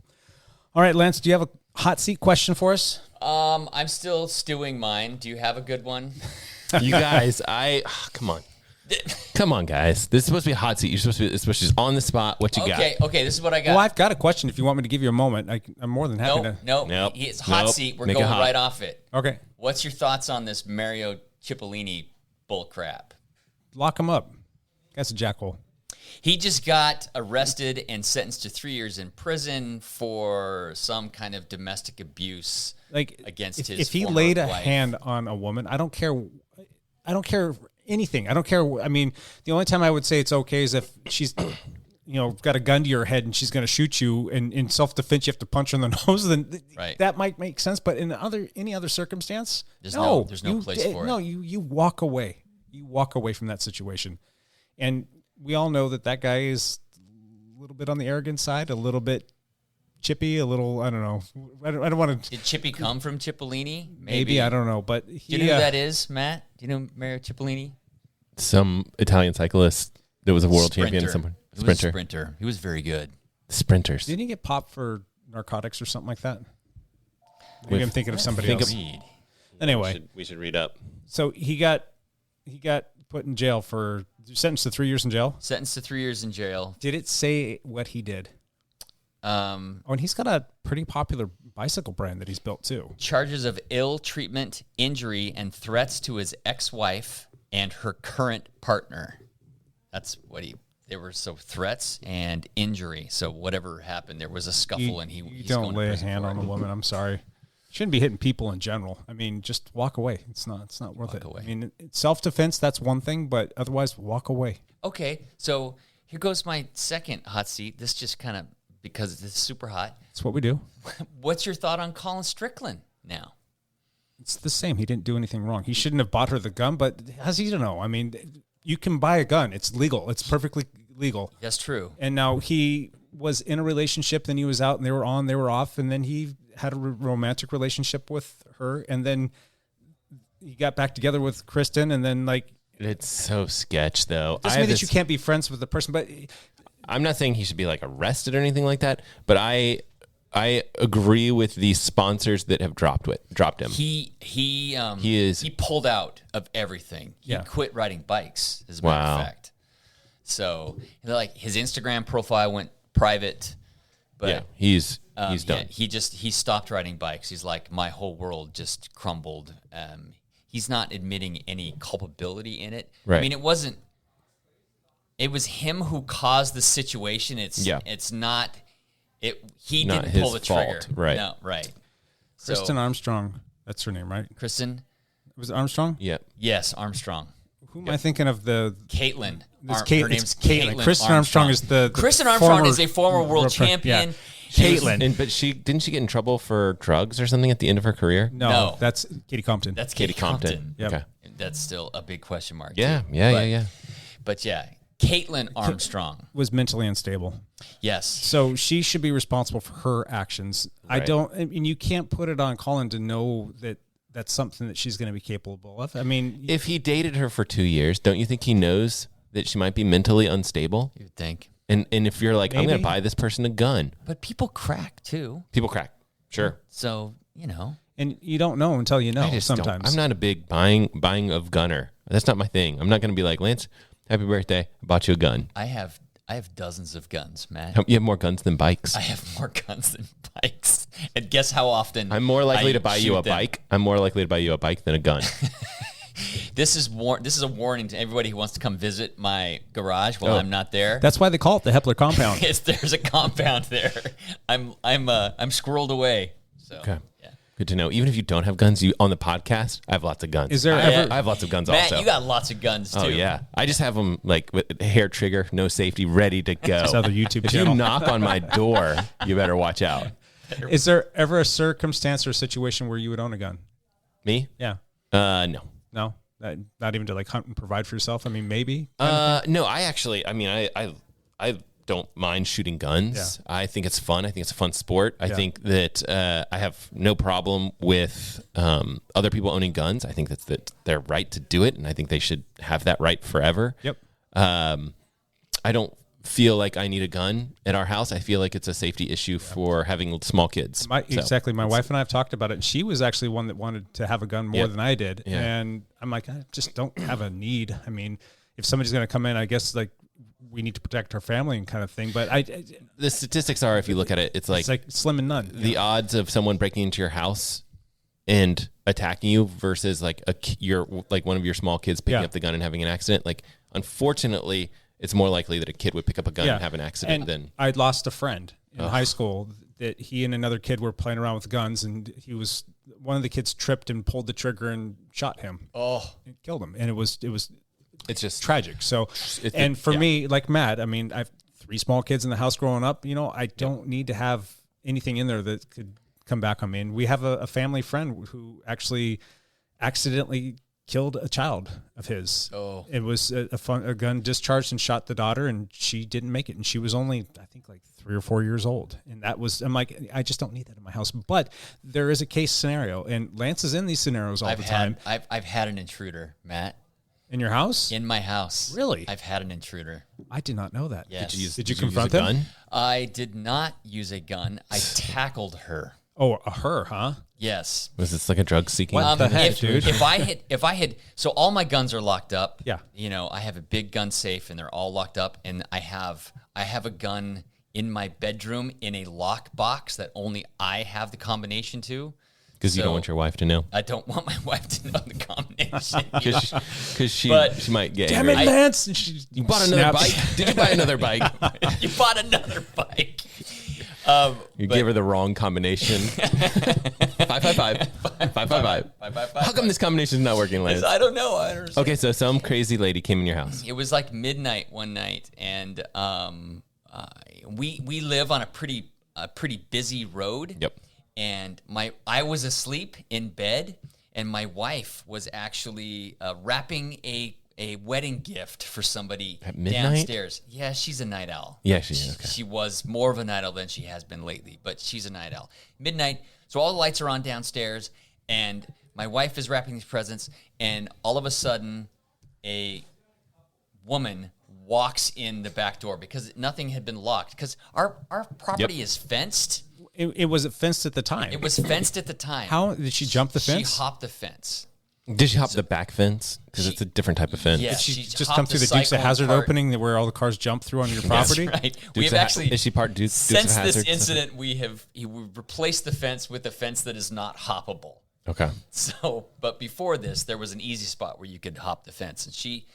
All right, Lance, do you have a hot seat question for us? I'm still stewing mine. Do you have a good one? You guys, come on, guys. This is supposed to be a hot seat. You're supposed to be, especially just on the spot. What you got? Okay, this is what I got. Well, I've got a question. If you want me to give you a moment, I'm more than happy to. Nope. It's hot Nope. seat. We're Make it going hot. right off it. Okay, What's your thoughts on this Mario Cipollini bull crap? lock him up. That's a jackhole. He just got arrested and sentenced to 3 years in prison for some kind of domestic abuse against his if he former laid a wife. hand on a woman, I don't care anything. I don't care. I mean, the only time I would say it's okay is if she's, got a gun to your head and she's going to shoot you, and in self-defense you have to punch her in the nose. Then that might make sense. But in any other circumstance, there's no place for it. No, you walk away. You walk away from that situation, and we all know that guy is a little bit on the arrogant side, a little bit chippy, a little, I don't know. I don't want to. Did Chippy come from Cipollini? Maybe, I don't know. But do you know who that is, Matt? Do you know Mario Cipollini? Some Italian cyclist that was a world champion. Sprinter. He was a sprinter. He was very good. Sprinters. Didn't he get popped for narcotics or something like that? Maybe I'm thinking of somebody else. Anyway, we should read up. So he got put in jail for sentenced to 3 years in jail. Sentenced to 3 years in jail. Did it say what he did? And he's got a pretty popular bicycle brand that he's built too. Charges of ill treatment, injury, and threats to his ex-wife and her current partner. That's what there were threats and injury. So whatever happened, there was a scuffle, and he's don't going lay to a prison hand for on it. a woman. I'm sorry. Shouldn't be hitting people in general. I mean, just walk away. It's not worth it. away. I mean, self-defense, that's one thing, but otherwise walk away. Okay, so here goes my second hot seat. This just kind of, because it's super hot. That's what we do. What's your thought on Colin Strickland now? It's the same. He didn't do anything wrong. He shouldn't have bought her the gun, but how's he to know? I mean, you can buy a gun. It's legal. It's perfectly legal. That's true. And now he was in a relationship, then he was out, and they were on, they were off, and then he had a romantic relationship with her, and then he got back together with Kristen, and then It's so sketch, though. doesn't mean that you can't be friends with the person, but I'm not saying he should be arrested or anything like that, but I agree with the sponsors that have dropped him. He pulled out of everything. He quit riding bikes, as a matter of fact. So his Instagram profile went private, but he's done. He stopped riding bikes. He's like, my whole world just crumbled. He's not admitting any culpability in it. Right. I mean, it was him who caused the situation. It's not He Not didn't pull the his fault, trigger. right. No, right. So, Kristen Armstrong. That's her name, right? Kristen, Was it Armstrong? Yep. yes, Armstrong. Who am I thinking of? Caitlin. It's Her name's Caitlin. Kristen Armstrong is the Kristen Armstrong former- is a former world champion. Yeah. Caitlin. But didn't she get in trouble for drugs or something at the end of her career? No, that's Katie Compton. That's Katie Compton. Yep. Okay. That's still a big question mark. Yeah, too. yeah. But yeah, Caitlin Armstrong. was mentally unstable. Yes. So she should be responsible for her actions. Right. I mean, you can't put it on Colin to know that that's something that she's going to be capable of. I mean, If he dated her for 2 years, don't you think he knows that she might be mentally unstable? You would think. And if you're like, I'm going Maybe. to buy this person a gun, But people crack too. people crack. Sure. So, and you don't know until you know I just don't- sometimes. I'm not a big buying of gunner. That's not my thing. I'm not going to be like, Lance, happy birthday. I bought you a gun. I have dozens of guns, Matt. You have more guns than bikes. I have more guns than bikes. And guess how often I'm more likely I to buy you shoot a them. bike. I'm more likely to buy you a bike than a gun. This is a warning to everybody who wants to come visit my garage while Oh. I'm not there. That's why they call it the Hepler compound. There's a compound there. I'm squirreled away. So Okay. yeah. Good to know. Even if you don't have guns, you on the podcast, I have lots of guns. Is there I ever- have lots of guns Matt, also. you got lots of guns too. Oh yeah, I just have them like with a hair trigger, no safety, ready to go. This other YouTube if channel. you knock on my door, you better watch out. Is there ever a circumstance or situation where you would own a gun? Me? Yeah. No. No? Not even to like hunt and provide for yourself? I mean, maybe. No. I don't mind shooting guns. Yeah. I think it's fun. I think it's a fun sport. I Yeah. think that I have no problem with other people owning guns. I think that's their right to do it, and I think they should have that right forever. Yep. I don't feel like I need a gun at our house. I feel like it's a safety issue for having small kids. Exactly. My wife and I have talked about it, and she was actually one that wanted to have a gun more Yeah. than I did. Yeah. And I'm like, I just don't have a need. I mean, if somebody's going to come in, I guess like we need to protect our family and kind of thing. But The statistics are, if you look at it, it's like slim and none. the odds of someone breaking into your house and attacking you versus like one of your small kids picking Yeah. up the gun and having an accident. Like, unfortunately, it's more likely that a kid would pick up a gun and have an accident And than. I'd lost a friend in high school that he and another kid were playing around with guns, and one of the kids tripped and pulled the trigger and shot him. Oh, It killed him, and it was It's just tragic. So, It's for me, like Matt, I mean, I have 3 small kids in the house growing up. I don't need to have anything in there that could come back on me. And we have a family friend who actually accidentally killed a child of his. Oh. It was a gun discharged and shot the daughter, and she didn't make it. And she was only, I think, like 3 or 4 years old. And I'm like, I just don't need that in my house. But there is a case scenario, and Lance is in these scenarios all the time. I've had an intruder, Matt, In your house? in my house. Really? I've had an intruder. I did not know that. Yes. Did you use confront a them? gun? I did not use a gun. I tackled her. Oh, her, huh? Yes. Was this like a drug seeking? What the heck, dude? If I had, so all my guns are locked up. Yeah. I have a big gun safe and they're all locked up, and I have a gun in my bedroom in a lock box that only I have the combination to. Because you don't So- want your wife to know. I don't want my wife to know the combination. Because she But- might get Damn angry. it, Lance! And she You bought another snaps. bike? Did you buy another bike? You bought another bike. You gave her the wrong combination. 555. 555. How come this combination is not working, Lance? I don't know. I don't understand. Okay, so some crazy lady came in your house. It was like midnight one night, and we live on a pretty busy road. Yep. And I was asleep in bed, and my wife was actually wrapping a wedding gift for somebody At midnight? downstairs. Yeah, she's a night owl. Yeah, she is. Okay. She was more of a night owl than she has been lately, but she's a night owl. Midnight, so all the lights are on downstairs, and my wife is wrapping these presents, and all of a sudden, a woman walks in the back door because nothing had been locked. Because our property is fenced. It was fenced at the time. It was fenced at the time. How did she jump the fence? She hopped the fence. Did she hop the back fence? Because it's a different type of fence. Yeah. Did she she just hopped come through the the Dukes of cyclone Hazzard cart. opening where all the cars jump through on your property? That's right. Dukes We've of actually is she part Dukes since of this Hazzard? incident we've replaced the fence with a fence that is not hoppable. Okay. So, but before this, there was an easy spot where you could hop the fence, and she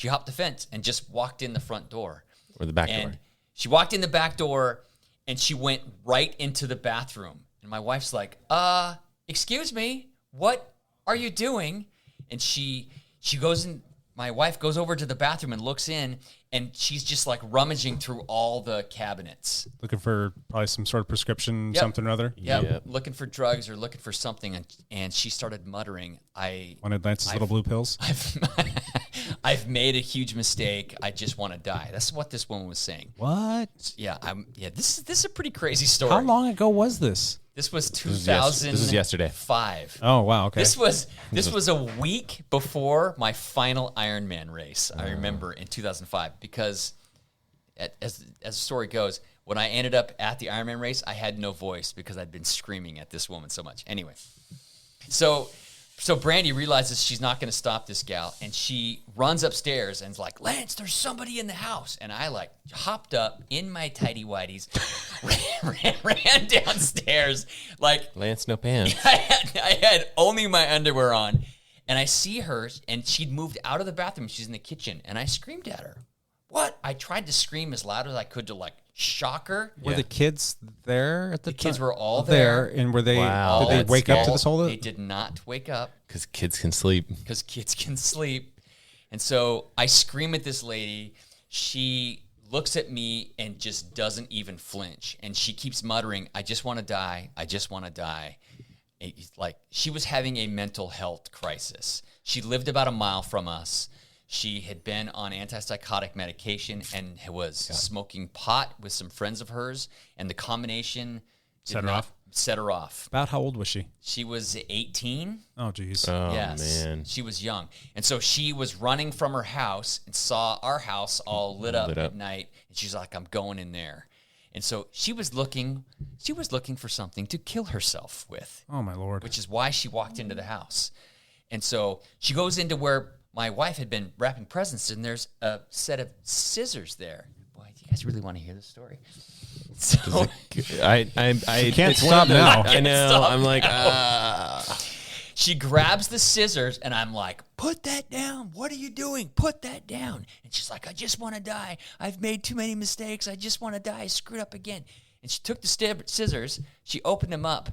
hopped the fence and just walked in the front door. Or the back door. And she walked in the back door, and she went right into the bathroom. And my wife's like, excuse me, what are you doing? And she goes in, my wife goes over to the bathroom and looks in, and she's just like rummaging through all the cabinets. Looking for probably some sort of prescription, Yep. something or other. Yep. Looking for drugs or looking for something. And she started muttering, Wanted Lance's little blue pills. I've made a huge mistake. I just want to die. That's what this woman was saying. What? Yeah, this is a pretty crazy story. How long ago was this? This was 2005. This was yesterday. Oh, wow. Okay. This was a week before my final Ironman race. I remember in 2005 because, as the story goes, when I ended up at the Ironman race, I had no voice because I'd been screaming at this woman so much. Anyway, so Brandy realizes she's not going to stop this gal, and she runs upstairs and's like, Lance, there's somebody in the house. And I like hopped up in my tighty whities, ran downstairs like Lance, no pants. I had only my underwear on, and I see her, and she'd moved out of the bathroom. She's in the kitchen, and I screamed at her. What? I tried to scream as loud as I could to like shock her. Were the kids there at the time? The kids were all there. And were they? Wow. Did they That's wake up to scary. this whole? They did not wake up Because kids can sleep. And so I scream at this lady. She looks at me and just doesn't even flinch. And she keeps muttering, I just want to die. I just want to die. It's like she was having a mental health crisis. She lived about a mile from us. She had been on antipsychotic medication and was smoking pot with some friends of hers. And the combination Set her off? Set her off. About how old was she? She was 18. Oh, geez. Oh, Yes, man. she was young. And so she was running from her house and saw our house all lit up at night. And she's like, I'm going in there. And so she was looking for something to kill herself with. Oh, my Lord. Which is why she walked into the house. And so she goes into where my wife had been wrapping presents, and there's a set of scissors there. Boy, do you guys really want to hear this story? So I can't it's one stop of those- now. I know. Stop I'm like, she grabs the scissors, and I'm like, put that down. What are you doing? Put that down. And she's like, I just want to die. I've made too many mistakes. I just want to die. I screwed up again. And she took the scissors, she opened them up,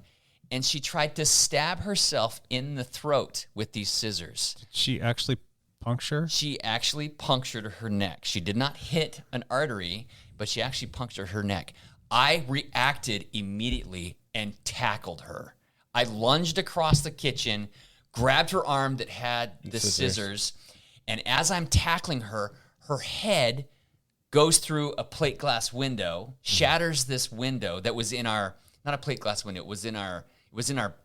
and she tried to stab herself in the throat with these scissors. Did she actually puncture? She actually punctured her neck. She did not hit an artery, but she actually punctured her neck. I reacted immediately and tackled her. I lunged across the kitchen, grabbed her arm that had the scissors, and as I'm tackling her, her head goes through a plate glass window, shatters this window that was in our, not a plate glass window, it was in our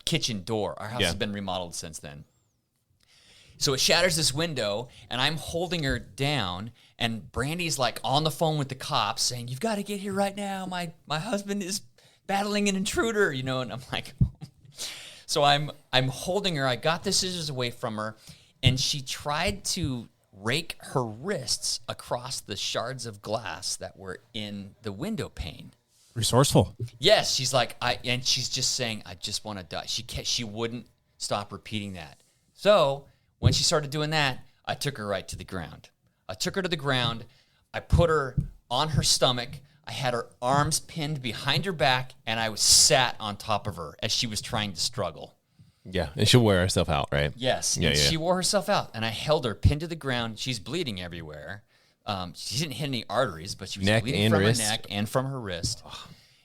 kitchen door. Our house has been remodeled since then. So it shatters this window, and I'm holding her down, and Brandy's like on the phone with the cops saying, you've got to get here right now. My husband is battling an intruder, and I'm like, so I'm holding her. I got the scissors away from her, and she tried to rake her wrists across the shards of glass that were in the window pane. Resourceful. Yes, she's like, and she's just saying, I just want to die. She wouldn't stop repeating that. So when she started doing that, I took her right to the ground. I took her to the ground. I put her on her stomach. I had her arms pinned behind her back, and I was sat on top of her as she was trying to struggle. yeah. And she'll wear herself out, right? Yes. Yeah, and yeah. she wore herself out, and I held her pinned to the ground. She's bleeding everywhere. She didn't hit any arteries, but she was Neck bleeding and from wrist. her neck and from her wrist.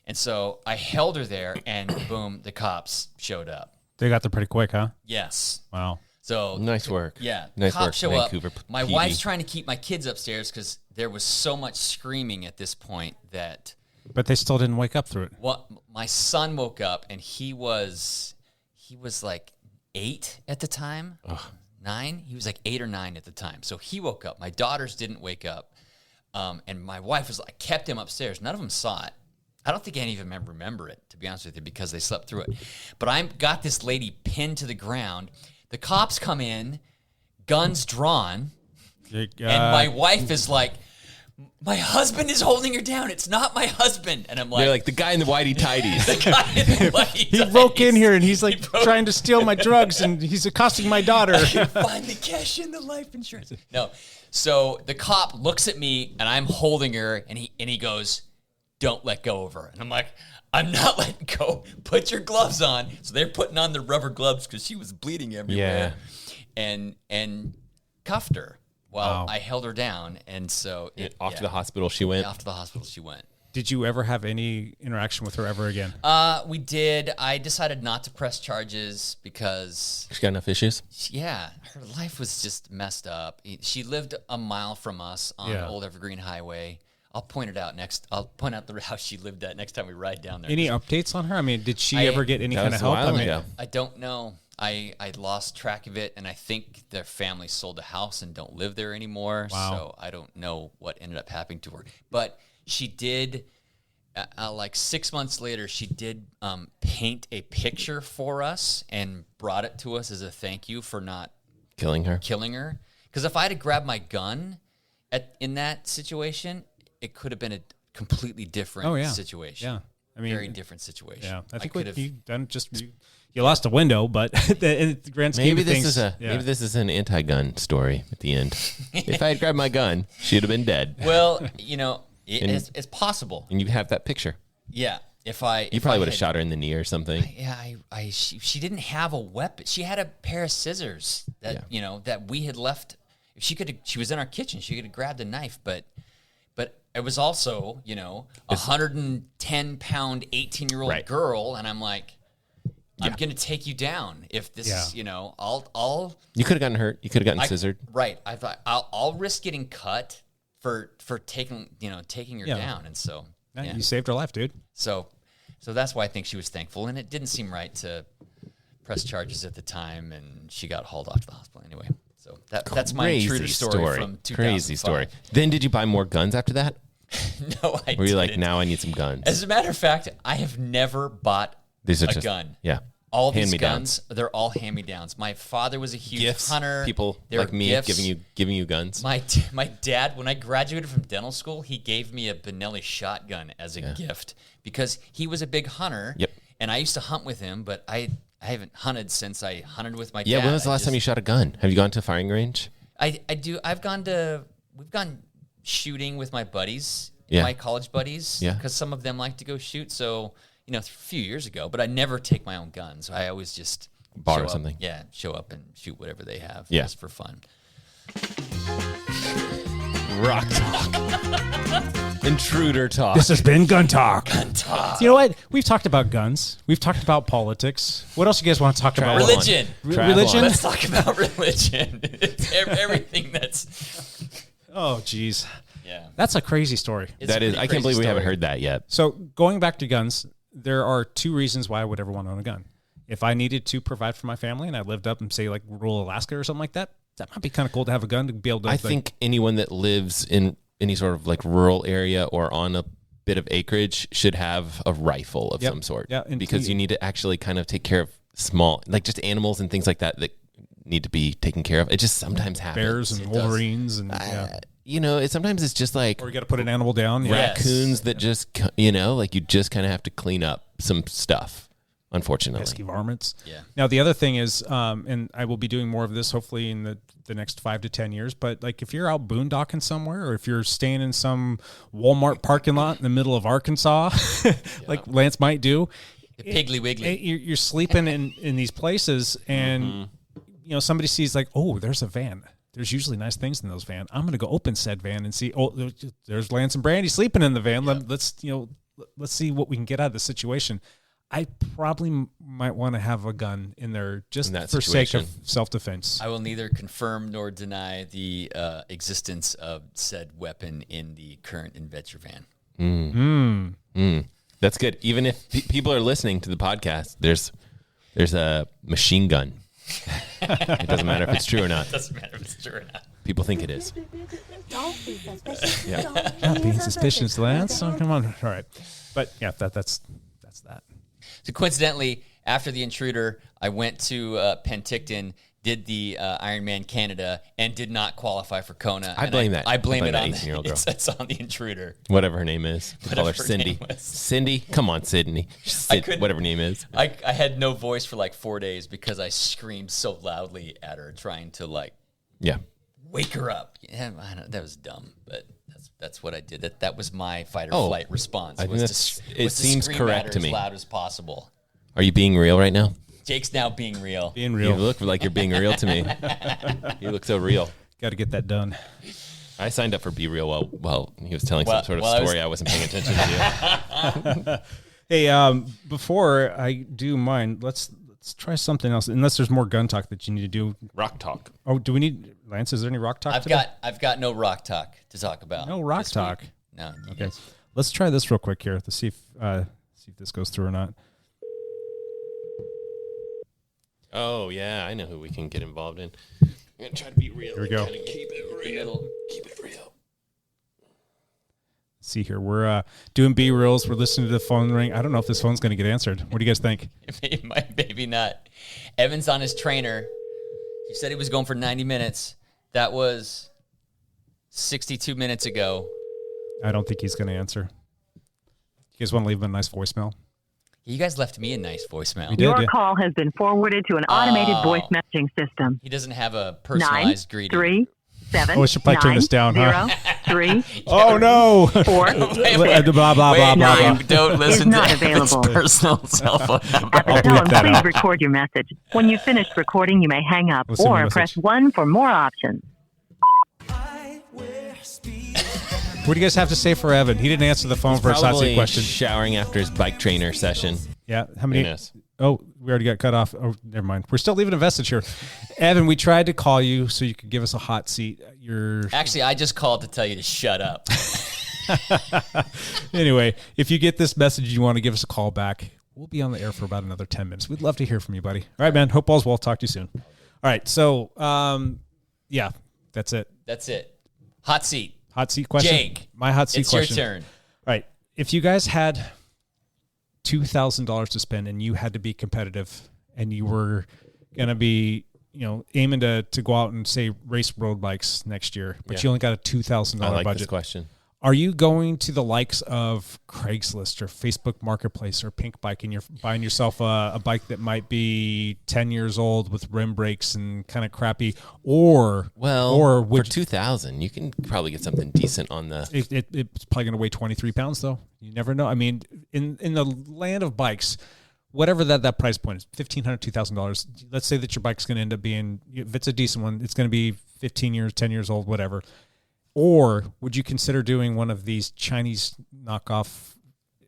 And so I held her there, and boom, the cops showed up. They got there pretty quick, huh? Yes. Wow. So Nice work. yeah, Nice cops work, show Vancouver up. My PD. wife's trying to keep my kids upstairs because there was so much screaming at this point that But they still didn't wake up through it. my son woke up, and he was like 8 at the time. 9. He was like 8 or 9 at the time. So he woke up. My daughters didn't wake up, and my wife was like kept him upstairs. None of them saw it. I don't think any of them remember it, to be honest with you, because they slept through it. But I got this lady pinned to the ground. The cops come in, guns drawn, and my wife is like, my husband is holding her down. It's not my husband. And I'm like, They're like the guy in the whitey tighties. the guy in the whitey He broke in tights. here and he's like trying to steal my drugs and he's accosting my daughter. Find the cash in the life insurance. No. So the cop looks at me and I'm holding her and he goes, don't let go of her. And I'm like, I'm not letting go. Put your gloves on. So they're putting on their rubber gloves because she was bleeding everywhere. And cuffed her while I held her down. And so off to the hospital she went. Off to the hospital she went. Did you ever have any interaction with her ever again? We did. I decided not to press charges because She got enough issues? her life was just messed up. She lived a mile from us on Old Evergreen Highway. I'll point it out next. I'll point out the house she lived at next time we ride down there. Any updates on her? I mean, did she ever get any kind of help? I don't know. I lost track of it, and I think their family sold the house and don't live there anymore. Wow. So I don't know what ended up happening to her. But she did, like 6 months later, she did paint a picture for us and brought it to us as a thank you for not Killing her? Because if I had grabbed my gun in that situation, it could have been a completely different situation. Yeah. I mean, very different situation. Yeah. I think what you've done you lost a window, but in the grand scheme Maybe of this things. maybe this is an anti-gun story at the end. If I had grabbed my gun, she'd have been dead. Well, it's possible. And you have that picture. Yeah. You probably would have shot her in the knee or something. She didn't have a weapon. She had a pair of scissors that that we had left. She was in our kitchen. She could have grabbed a knife, but it was also 110-pound 18-year-old girl, and I'm like, I'm gonna take you down if this is I'll. You could have gotten hurt. You could have gotten scissored. Right. I thought I'll risk getting cut for taking her down, and so you saved her life, dude. So that's why I think she was thankful, and it didn't seem right to press charges at the time, and she got hauled off to the hospital anyway. So that's my intruder story from 2005. Crazy story. Then did you buy more guns after that? No, I didn't. Were you like, now I need some guns? As a matter of fact, I have never bought a gun. Yeah. All these guns, they're all hand-me-downs. My father was a huge hunter. People like me giving you guns. My dad, when I graduated from dental school, he gave me a Benelli shotgun as a gift because he was a big hunter. Yep. And I used to hunt with him, but I haven't hunted since I hunted with my dad. Yeah, when was the last time you shot a gun? Have you gone to a firing range? I do. We've gone shooting with my buddies, my college buddies, because some of them like to go shoot. So, a few years ago, but I never take my own guns. I always just borrow something. Show up and shoot whatever they have just for fun. Rock talk. Intruder talk. This has been Gun Talk. Gun Talk. You know what? We've talked about guns. We've talked about politics. What else you guys want to talk about? Religion. Religion? Let's talk about religion. It's everything that's... Oh, geez. Yeah. That's a crazy story. I can't believe we haven't heard that yet. So going back to guns, there are two reasons why I would ever want to own a gun. If I needed to provide for my family and I lived up in, say, like rural Alaska or something like that, that might be kind of cool to have a gun to be able to. I think anyone that lives in any sort of like rural area or on a bit of acreage should have a rifle of some sort. Yeah, because you need to actually kind of take care of small, like just animals and things like that need to be taken care of. It just sometimes happens. Bears and wolverines and sometimes it's just like, or you got to put an animal down. Raccoons that just like you just kind of have to clean up some stuff. Unfortunately, pesky varmints. Yeah. Now the other thing is, and I will be doing more of this hopefully in the next 5 to 10 years. But like if you're out boondocking somewhere, or if you're staying in some Walmart parking lot in the middle of Arkansas, like Lance might do, the Piggly Wiggly, you're sleeping in these places, and somebody sees like, oh, there's a van. There's usually nice things in those vans. I'm going to go open said van and see. Oh, there's Lance and Brandy sleeping in the van. Yeah. Let's see what we can get out of the situation. I probably might want to have a gun in there just for sake of self-defense. I will neither confirm nor deny the existence of said weapon in the current Adventure van. That's good. Even if people are listening to the podcast, there's a machine gun. It doesn't matter if it's true or not. It doesn't matter if it's true or not. People think it is. Don't be suspicious. Yeah. Not being suspicious, Lance. Oh, come on. All right. But yeah, that's that. So coincidentally, after the Intruder, I went to Penticton, did the Ironman Canada, and did not qualify for Kona. I blame that. I blame it on the 18-year-old girl. It's on the Intruder. Whatever her name is. We call her Whatever her Cindy. name was. Cindy? Come on, Sydney. Whatever her name is. I had no voice for like 4 days because I screamed so loudly at her, trying to wake her up. Yeah, I know, that was dumb, but That's what I did. That was my fight or Oh, flight response. I think was it seems scream correct at her to me. as loud as possible. Are you being real right now? Jake's now being real. Being You real. look like you're being real to me. You look so real. Got to get that done. I signed up for BeReal while he was telling Well- some sort of well, I was- story I wasn't paying attention to. Hey, before I do mine, let's try something else. Unless there's more gun talk that you need to do. Rock talk. Oh, do we need Lance? Is there any rock talk? today? I've got no rock talk to talk about. No rock this talk. week. No. you Okay, guys- let's try this real quick here to see if this goes through or not. Oh yeah, I know who we can get involved in. I'm gonna try to be real. Here we go. Keep it real. Keep it real. Let's see here, we're doing B-reels. We're listening to the phone ring. I don't know if this phone's going to get answered. What do you guys think? Maybe not. Evan's on his trainer. He said he was going for 90 minutes. That was 62 minutes ago. I don't think he's going to answer. You guys want to leave him a nice voicemail? You guys left me a nice voicemail. We did, Your yeah. call has been forwarded to an automated voice messaging system. He doesn't have a personalized greeting. 937 Oh, we should probably turn this down, huh? 0 3 Oh no! 4 Wait. Blah blah blah Wait, blah no, blah. don't listen not to Evan's available. personal cell phone number. At the I'll bleep tone, that please out. record your message. When you've finished recording, you may hang up Listen to the or message. press 1 for more options. What do you guys have to say for Evan? He didn't answer the phone for his hot seat Probably question. showering after his bike trainer session. Yeah, how many? Who knows? Oh, we already got cut off. Oh, never mind. We're still leaving a message here. Evan, we tried to call you so you could give us a hot seat. You're Actually, I just called to tell you to shut up. anyway. If you get this message, you want to give us a call back. We'll be on the air for about another 10 minutes. We'd love to hear from you, buddy. All right, man. Hope all's well. Talk to you soon. All right. So, yeah, that's it. That's it. Hot seat. Hot seat question. Jake, My hot seat it's question. your turn. All right. If you guys had $2,000 to spend and you had to be competitive and you were going to be, aiming to go out and say race road bikes next year, but Yeah. you only got a $2,000 I like this budget. question. Are you going to the likes of Craigslist or Facebook Marketplace or Pink Bike and you're buying yourself a bike that might be 10 years old with rim brakes and kind of crappy, or For would 2,000, you can probably get something decent on the. it's probably going to weigh 23 pounds though. You never know. I mean, in the land of bikes, whatever that price point is, $1,500, $2,000. Let's say that your bike's going to end up being, if it's a decent one, it's going to be 15 years, 10 years old, whatever. Or would you consider doing one of these Chinese knockoff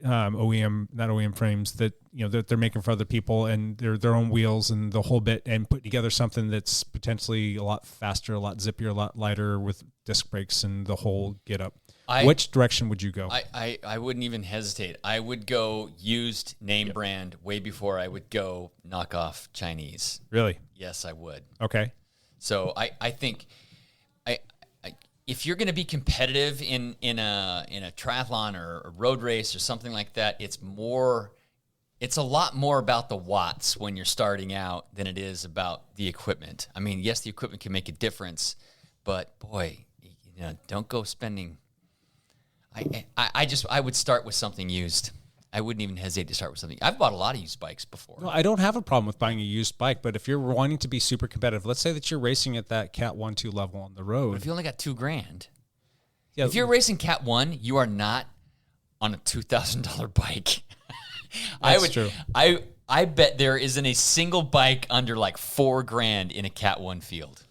OEM frames that that they're making for other people and their own wheels and the whole bit, and put together something that's potentially a lot faster, a lot zippier, a lot lighter with disc brakes and the whole get up? Which direction would you go? I wouldn't even hesitate. I would go used name brand way before I would go knockoff Chinese. Really? Yes, I would. Okay. So I think if you're going to be competitive in a triathlon or a road race or something like that, it's a lot more about the watts when you're starting out than it is about the equipment. I mean, yes, the equipment can make a difference, but boy, don't go spending. I would start with something used. I wouldn't even hesitate to start with something. I've bought a lot of used bikes before. No, I don't have a problem with buying a used bike, but if you're wanting to be super competitive, let's say that you're racing at that Cat 1-2 level on the But road. if you only got $2,000, Yeah, if you're racing Cat 1, you are not on a $2,000 bike. That's true. I bet there isn't a single bike under like $4,000 in a Cat 1 field.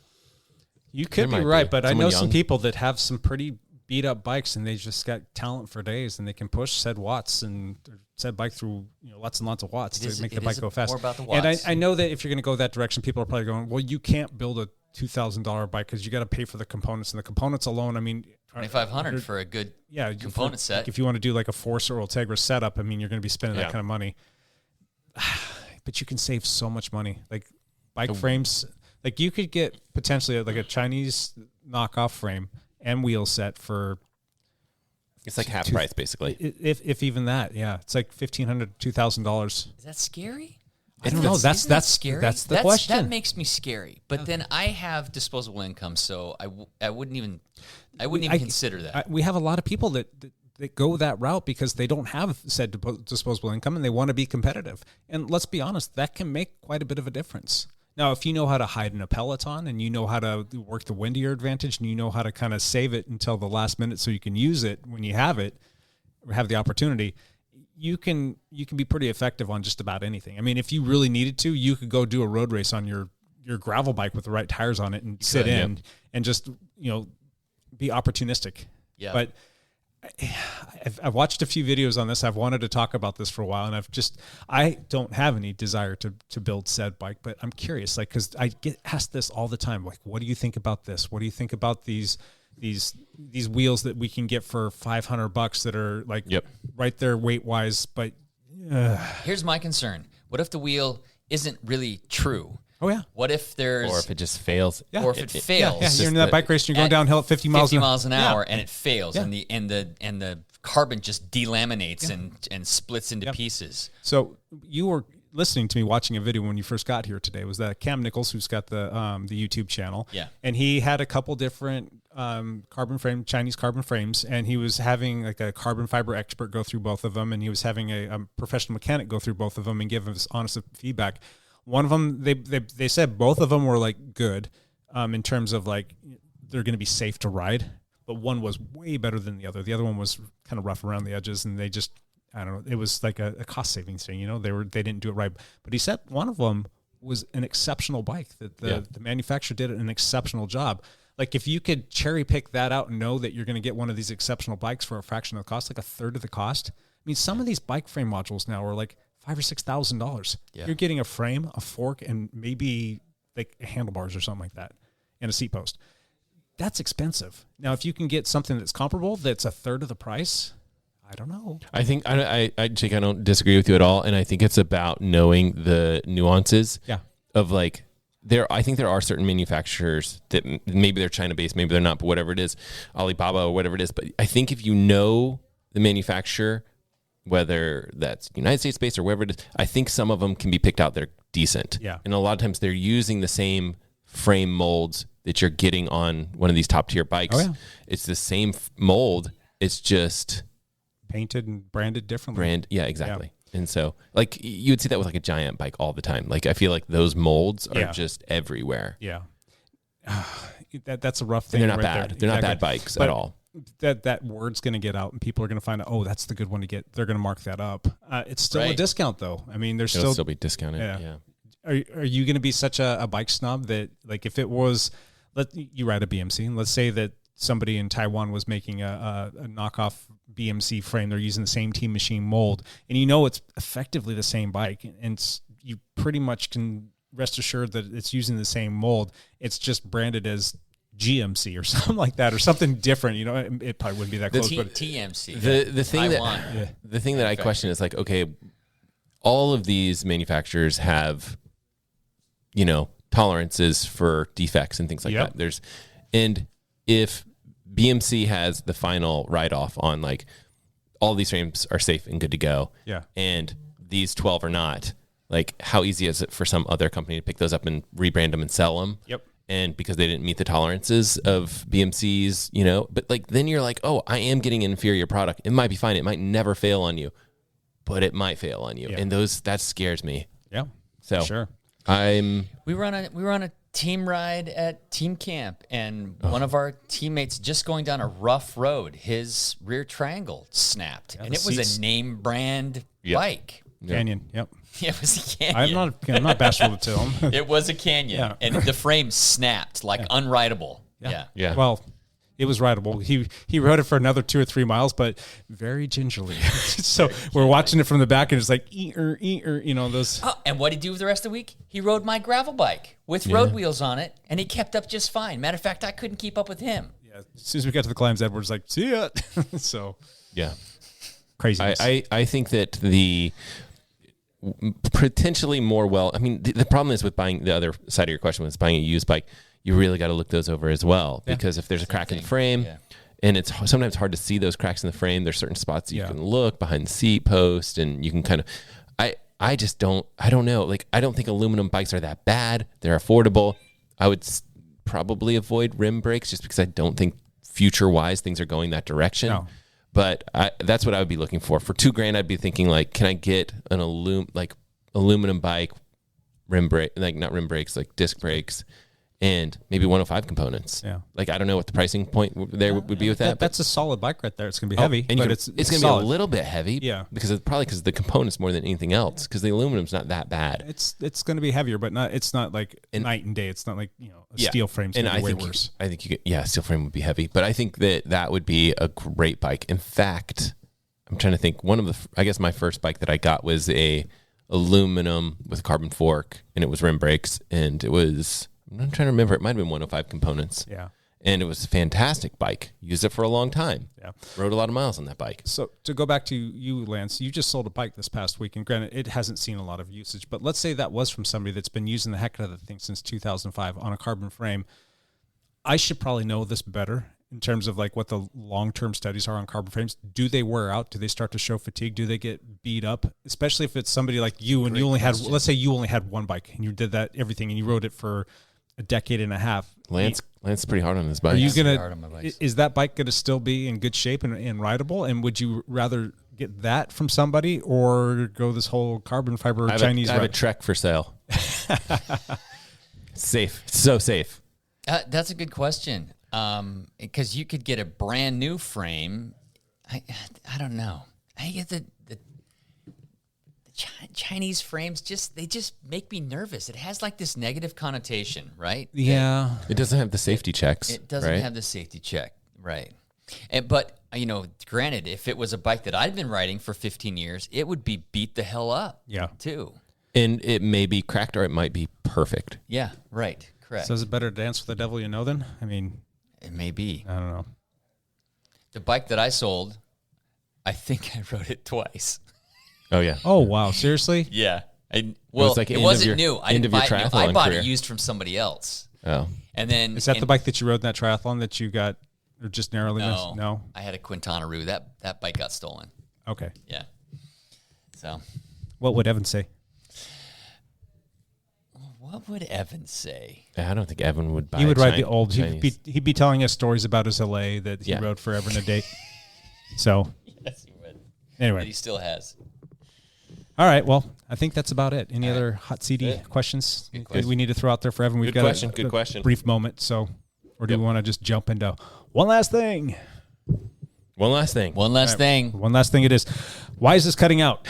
you could There be might right, be. but I Someone know some young. people that have some pretty beat up bikes and they just got talent for days and they can push said watts and said bike through lots and lots of watts It is- to make the it bike is go fast. more about the And watts. I know that if you're going to go that direction, people are probably going, well, you can't build a $2,000 bike because you got to pay for the components, and the components alone, I mean, $2,500 for a good component set. Like if you want to do like a Force or Ultegra setup, I mean, you're going to be spending that kind of money. But you can save so much money. Like bike frames, like you could get potentially like a Chinese knockoff frame and wheel set for It's like half price, basically. if even that. Yeah, it's like $1,500, $2,000. Is that scary? I don't know. That's Isn't that scary. That's the question. That makes me scary. But then I have disposable income, so I wouldn't even consider that. We have a lot of people that go that route because they don't have said disposable income and they want to be competitive. And let's be honest, that can make quite a bit of a difference. Now, if you know how to hide in a Peloton and you know how to work the wind to your advantage and you know how to kind of save it until the last minute so you can use it when you have it, or have the opportunity, you can be pretty effective on just about anything. I mean, if you really needed to, you could go do a road race on your gravel bike with the right tires on it and sit in and just, be opportunistic. Yeah. But I've watched a few videos on this. I've wanted to talk about this for a while, and I don't have any desire to build said bike, but I'm curious, like, because I get asked this all the time, like, what do you think about this? What do you think about these wheels that we can get for $500 that are like right there weight wise? But here's my concern: what if the wheel isn't really true? Oh yeah. What if there's, or if it just fails? Or if it fails? Yeah. You're in that bike race and you're going downhill at 50 miles an hour, and it fails, and the carbon just delaminates and splits into pieces. So you were listening to me watching a video when you first got here today. Was that Cam Nichols, who's got the YouTube channel? Yeah. And he had a couple different Chinese carbon frames, and he was having like a carbon fiber expert go through both of them, and he was having a professional mechanic go through both of them and give us honest feedback. One of them, they said both of them were like good in terms of like they're going to be safe to ride, but one was way better than the other. The other one was kind of rough around the edges, and they just, I don't know, it was like a cost savings thing, they didn't do it right. But he said one of them was an exceptional bike, that the manufacturer did an exceptional job. Like if you could cherry pick that out and know that you're going to get one of these exceptional bikes for a fraction of the cost, like a third of the cost. I mean, some of these bike frame modules now are like $5,000 or $6,000. Yeah. You're getting a frame, a fork, and maybe like handlebars or something like that, and a seat post. That's expensive. Now, if you can get something that's comparable, that's a third of the price, I don't know. I think Jake, I don't disagree with you at all, and I think it's about knowing the nuances. Of like I think there are certain manufacturers that maybe they're China based, maybe they're not, but whatever it is, Alibaba or whatever it is. But I think if you know the manufacturer, whether that's United States based or wherever it is, I think some of them can be picked out. They're decent. Yeah. And a lot of times they're using the same frame molds that you're getting on one of these top tier bikes. Oh, yeah. It's the same mold. It's just painted and branded differently. Yeah, exactly. Yeah. And so like you would see that with like a Giant bike all the time. Like I feel like those molds are just everywhere. Yeah. That's a rough thing. And they're not bad. They're not bad bikes at all. That word's going to get out and people are going to find out, oh, that's the good one to get. They're going to mark that up. It's still a discount though. I mean, It'll still be discounted. Yeah. Are you going to be such a bike snob that like if it was, you ride a BMC and let's say that somebody in Taiwan was making a knockoff BMC frame. They're using the same Team Machine mold and it's effectively the same bike and you pretty much can rest assured that it's using the same mold. It's just branded as GMC or something like that, or something different. It probably wouldn't be that close. But TMC. The thing that I question is like, okay, all of these manufacturers have, tolerances for defects and things like that. And if BMC has the final write-off on like all these frames are safe and good to go, and these 12 are not, like how easy is it for some other company to pick those up and rebrand them and sell them? Yep. And because they didn't meet the tolerances of BMC's, but like then you're like, oh, I am getting an inferior product. It might be fine. It might never fail on you, but it might fail on you. Yeah. And that scares me. Yeah. So sure. We were on a team ride at team camp, and one of our teammates just going down a rough road, his rear triangle snapped, and it was a name brand bike. Canyon. Yep. It was a Canyon. I'm not bashful to tell him. It was a Canyon, and the frame snapped like unrideable. Yeah. Well, it was rideable. He rode it for another 2 or 3 miles, but very gingerly. So we're watching it from the back, and it's like those. Oh, and what did he do for the rest of the week? He rode my gravel bike with road wheels on it, and he kept up just fine. Matter of fact, I couldn't keep up with him. Yeah. As soon as we got to the climbs, Edward's like, "See ya." So yeah, craziness. I think that the potentially more the problem is with buying, the other side of your question was buying a used bike, you really got to look those over as well, because if there's a crack in the frame, and it's sometimes hard to see those cracks in the frame, there's certain spots that you can look behind the seat post, and you can kind of, I don't know. Like, I don't think aluminum bikes are that bad. They're affordable. I would probably avoid rim brakes just because I don't think future wise things are going that direction. No. But that's what I would be looking for. For $2,000, I'd be thinking like, can I get an aluminum bike rim brake, like not rim brakes, like disc brakes, and maybe 105 components. Yeah. Like I don't know what the pricing point there would be with that. That's a solid bike right there. It's going to be heavy, and but it's going to be a solid. little bit heavy. Yeah. Because of the components more than anything else. Because the aluminum's not that bad. It's going to be heavier, but it's not like night and day. It's not like a steel frame's going to be way worse. I think steel frame would be heavy, but I think that would be a great bike. In fact, I'm trying to think. I guess my first bike that I got was a aluminum with carbon fork, and it was rim brakes, and it was. I'm trying to remember. It might have been 105 components. Yeah. And it was a fantastic bike. Used it for a long time. Yeah. Rode a lot of miles on that bike. So to go back to you, Lance, you just sold a bike this past week, and granted, it hasn't seen a lot of usage, but let's say that was from somebody that's been using the heck out of the thing since 2005 on a carbon frame. I should probably know this better in terms of like what the long-term studies are on carbon frames. Do they wear out? Do they start to show fatigue? Do they get beat up? Especially if it's somebody like you and you only had, let's say you only had one bike and you did that everything and you rode it for a decade and a half. Lance is pretty hard on his bike. Are you is that bike going to still be in good shape and rideable? And would you rather get that from somebody or go this whole carbon fiber Chinese? I have a Trek for sale. Safe. So safe. That's a good question. Because you could get a brand new frame. I don't know. I get the Chinese frames they just make me nervous. It has like this negative connotation, right? Yeah. It doesn't have the safety checks. It doesn't have the safety check, right? But granted, if it was a bike that I'd been riding for 15 years, it would be beat the hell up. Yeah. Too. And it may be cracked or it might be perfect. Yeah. Right. Correct. So is it better to dance with the devil you know then? I mean, it may be. I don't know. The bike that I sold, I think I rode it twice. Oh yeah. Oh wow. Seriously? Yeah. It wasn't new. I end of your didn't buy it new. I triathlon bought career. it used from somebody else. Oh. And then Is that the bike that you rode in that triathlon that you got or just narrowly missed? No. No. I had a Quintana Roo. That bike got stolen. Okay. Yeah. So What would Evan say? what would Evan say? I don't think Evan would buy. He would ride the Chinese. old. He'd be telling us stories about his LA that he rode forever and a day. So Yes, he would. anyway, That he still has. all right. Well, I think that's about it. Any other hot CD questions that we need to throw out there for Evan? We've Good got question, good question. Brief moment. So, or do we want to just jump into one last thing? One last thing. One last thing. One last thing. It is. Why is this cutting out?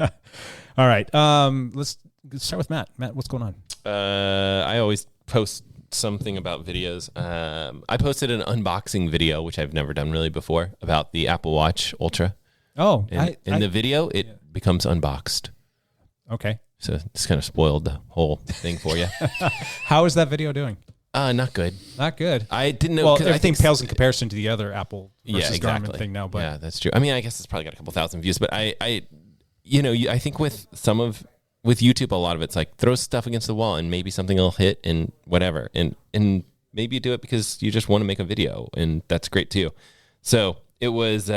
All right. Let's start with Matt. Matt, what's going on? I always post something about videos. I posted an unboxing video, which I've never done really before, about the Apple Watch Ultra. Oh, And in the video, it becomes unboxed. Okay. So it's kind of spoiled the whole thing for you. How is that video doing? Not good. Not good. I didn't know. Well, 'cause everything I think pales in comparison to the other Apple versus Garmin thing now. But yeah, that's true. I mean, I guess it's probably got a couple thousand views, but I think with YouTube, a lot of it's like throw stuff against the wall and maybe something will hit and whatever, and maybe you do it because you just want to make a video, and that's great too. So it was.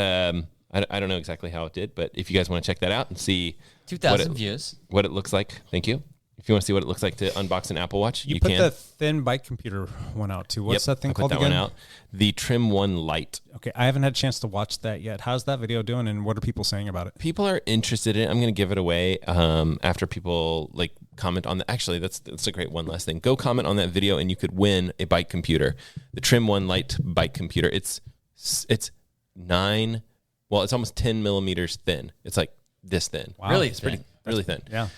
I don't know exactly how it did, but if you guys want to check that out and see 2,000 views, what it looks like, thank you. If you want to see what it looks like to unbox an Apple Watch, you put can. the thin bike computer one out too. What's that thing called again? One out. The Trim One Lite. Okay, I haven't had a chance to watch that yet. How's that video doing, and what are people saying about it? People are interested in it. I'm going to give it away after people like comment on the. Actually, that's a great one last thing. Go comment on that video, and you could win a bike computer, the Trim One Lite bike computer. It's 9. Well, it's almost 10 millimeters thin. It's like this thin. Wow. Really It's thin. really thin. Yeah.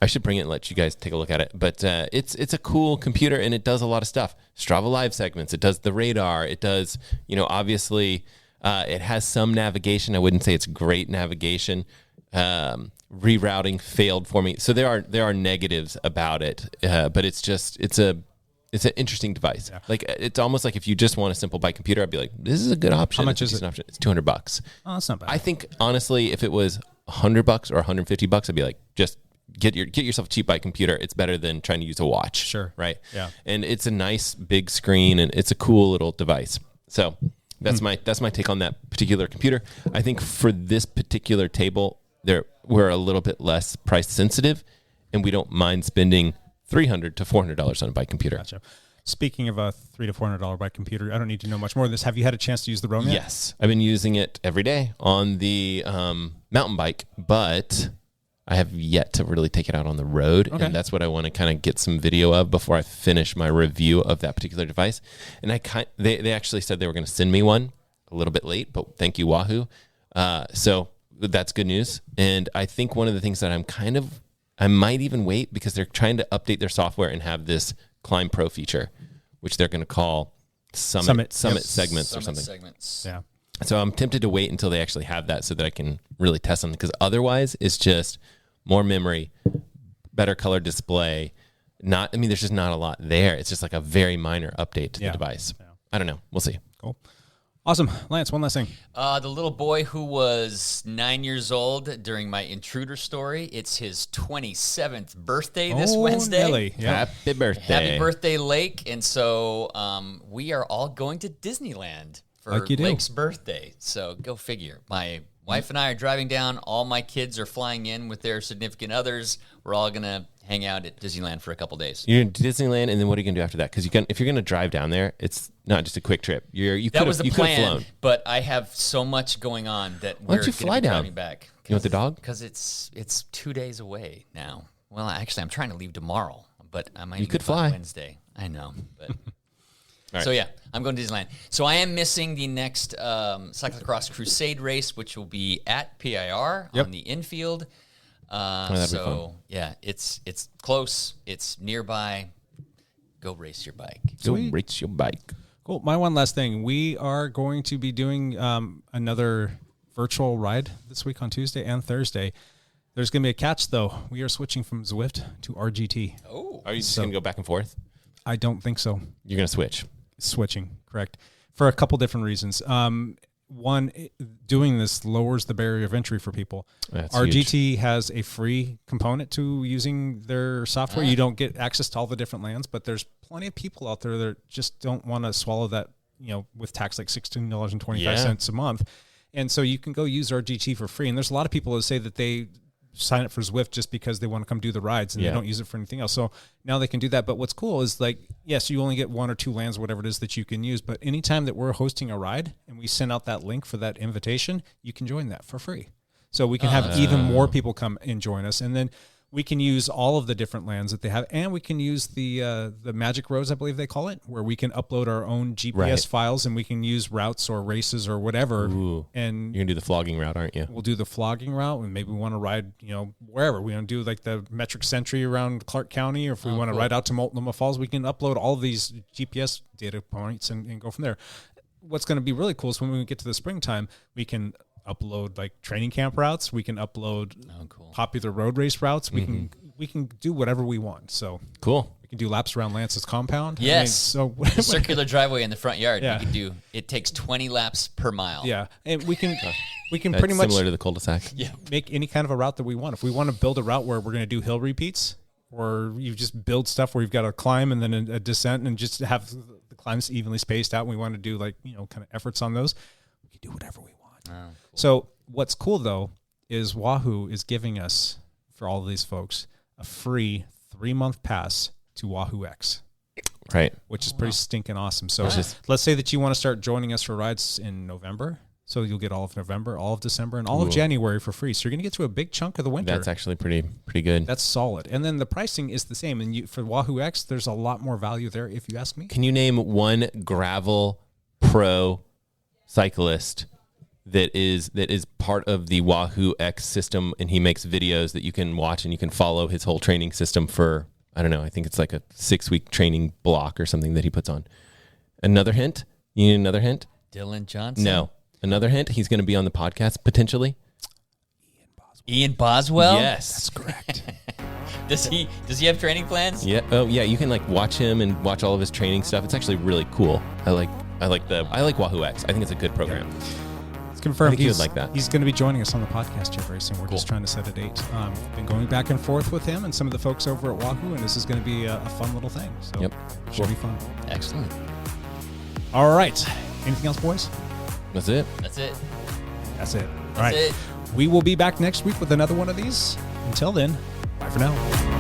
I should bring it and let you guys take a look at it. But it's a cool computer, and it does a lot of stuff. Strava Live segments. It does the radar. It does, obviously, it has some navigation. I wouldn't say it's great navigation. Rerouting failed for me. So there are negatives about it, but it's an interesting device. Yeah. Like it's almost like if you just want a simple bike computer, I'd be like, this is a good option. How much is it? It's $200. Oh, that's not bad. I think honestly, if it was $100 or $150, I'd be like, just get yourself a cheap bike computer. It's better than trying to use a watch. Sure. Right. Yeah. And it's a nice big screen, and it's a cool little device. So that's my take on that particular computer. I think for this particular table, we're a little bit less price sensitive, and we don't mind spending $300 to $400 on a bike computer. Gotcha. Speaking of a $300 to $400 bike computer, I don't need to know much more than this. Have you had a chance to use the Roam yet? Yes, I've been using it every day on the mountain bike, but I have yet to really take it out on the road, Okay. and that's what I want to kind of get some video of before I finish my review of that particular device. And they actually said they were going to send me one a little bit late, but thank you, Wahoo. So that's good news. And I think one of the things that I might even wait because they're trying to update their software and have this Climb Pro feature, which they're going to call Summit segments or something. Segments. Yeah. So I'm tempted to wait until they actually have that so that I can really test them, because otherwise it's just more memory, better color display. There's just not a lot there. It's just like a very minor update to the device. Yeah. I don't know. We'll see. Cool. Awesome. Lance, one last thing. The little boy who was 9 years old during my intruder story, it's his 27th birthday this Wednesday. Nelly. Yeah. Happy birthday. Happy birthday, Lake. And so we are all going to Disneyland for Lake's birthday. So go figure. My wife and I are driving down. All my kids are flying in with their significant others. We're all going to hang out at Disneyland for a couple days. You're in Disneyland, and then what are you going to do after that? Because if you're going to drive down there, it's not just a quick trip. That was the plan, flown. but I have so much going on that Why don't you fly down? Driving back. You want the dog? Because it's 2 days away now. Well, actually, I'm trying to leave tomorrow, but I might. You could fly Wednesday. I know, but. Right. So yeah, I'm going to Disneyland. So I am missing the next Cyclocross Crusade race, which will be at PIR on the infield. That'd be fun. Yeah, it's close. It's nearby. Go race your bike. Go race your bike. Cool. My one last thing. We are going to be doing another virtual ride this week on Tuesday and Thursday. There's going to be a catch, though. We are switching from Zwift to RGT. Oh. Are you just going to go back and forth? I don't think so. You're going to switch? Switching, correct. For a couple different reasons. One, doing this lowers the barrier of entry for people. That's RGT huge. has a free component to using their software. You don't get access to all the different lands, but there's plenty of people out there that just don't want to swallow that, with tax like $16.25 a month. And so you can go use RGT for free. And there's a lot of people that say that they sign up for Zwift just because they want to come do the rides and they don't use it for anything else. So now they can do that. But what's cool is, like, yes, you only get 1 or 2 lands, whatever it is that you can use. But anytime that we're hosting a ride and we send out that link for that invitation, you can join that for free. So we can have even more people come and join us. And then we can use all of the different lands that they have. And we can use the magic roads, I believe they call it, where we can upload our own GPS files and we can use routes or races or whatever. Ooh. And you're going to do the flogging route, aren't you? We'll do the flogging route, and maybe we want to ride, wherever. We want to do like the metric century around Clark County, or if we want to ride out to Multnomah Falls, we can upload all of these GPS data points and go from there. What's going to be really cool is when we get to the springtime, we can upload like training camp routes. We can upload popular road race routes. We can do whatever we want. So cool. We can do laps around Lance's compound. Yes. I mean, circular driveway in the front yard. Yeah. You can do. It takes 20 laps per mile. Yeah, and we can That's pretty much similar to the cul-de-sac. Yeah. make any kind of a route that we want. If we want to build a route where we're going to do hill repeats, or you just build stuff where you've got a climb and then a descent, and just have the climbs evenly spaced out, and we want to do kind of efforts on those, we can do whatever we want. Oh, cool. So what's cool though is Wahoo is giving us, for all of these folks, a free 3-month pass to Wahoo X. Right. Which is pretty stinking awesome. So let's say that you want to start joining us for rides in November. So you'll get all of November, all of December, and all of January for free. So you're going to get through a big chunk of the winter. That's actually pretty good. That's solid. And then the pricing is the same. And for Wahoo X, there's a lot more value there, if you ask me. Can you name one gravel pro cyclist that is part of the Wahoo X system, and he makes videos that you can watch and you can follow his whole training system for, I don't know, I think it's like a 6-week training block or something that he puts on. Another hint? You need another hint? Dylan Johnson? No. Another hint? He's going to be on the podcast potentially. Ian Boswell? Yes. That's correct. Does he have training plans? Yeah. Oh yeah, you can watch him and watch all of his training stuff. It's actually really cool. I like Wahoo X. I think it's a good program. It's confirmed. He would like that. He's going to be joining us on the podcast here very soon. We're just trying to set a date. Been going back and forth with him and some of the folks over at Wahoo, and this is going to be a fun little thing. So should be fun. Excellent. All right. Anything else, boys? That's it. That's it. That's it. All That's right. it. We will be back next week with another one of these. Until then, bye for now.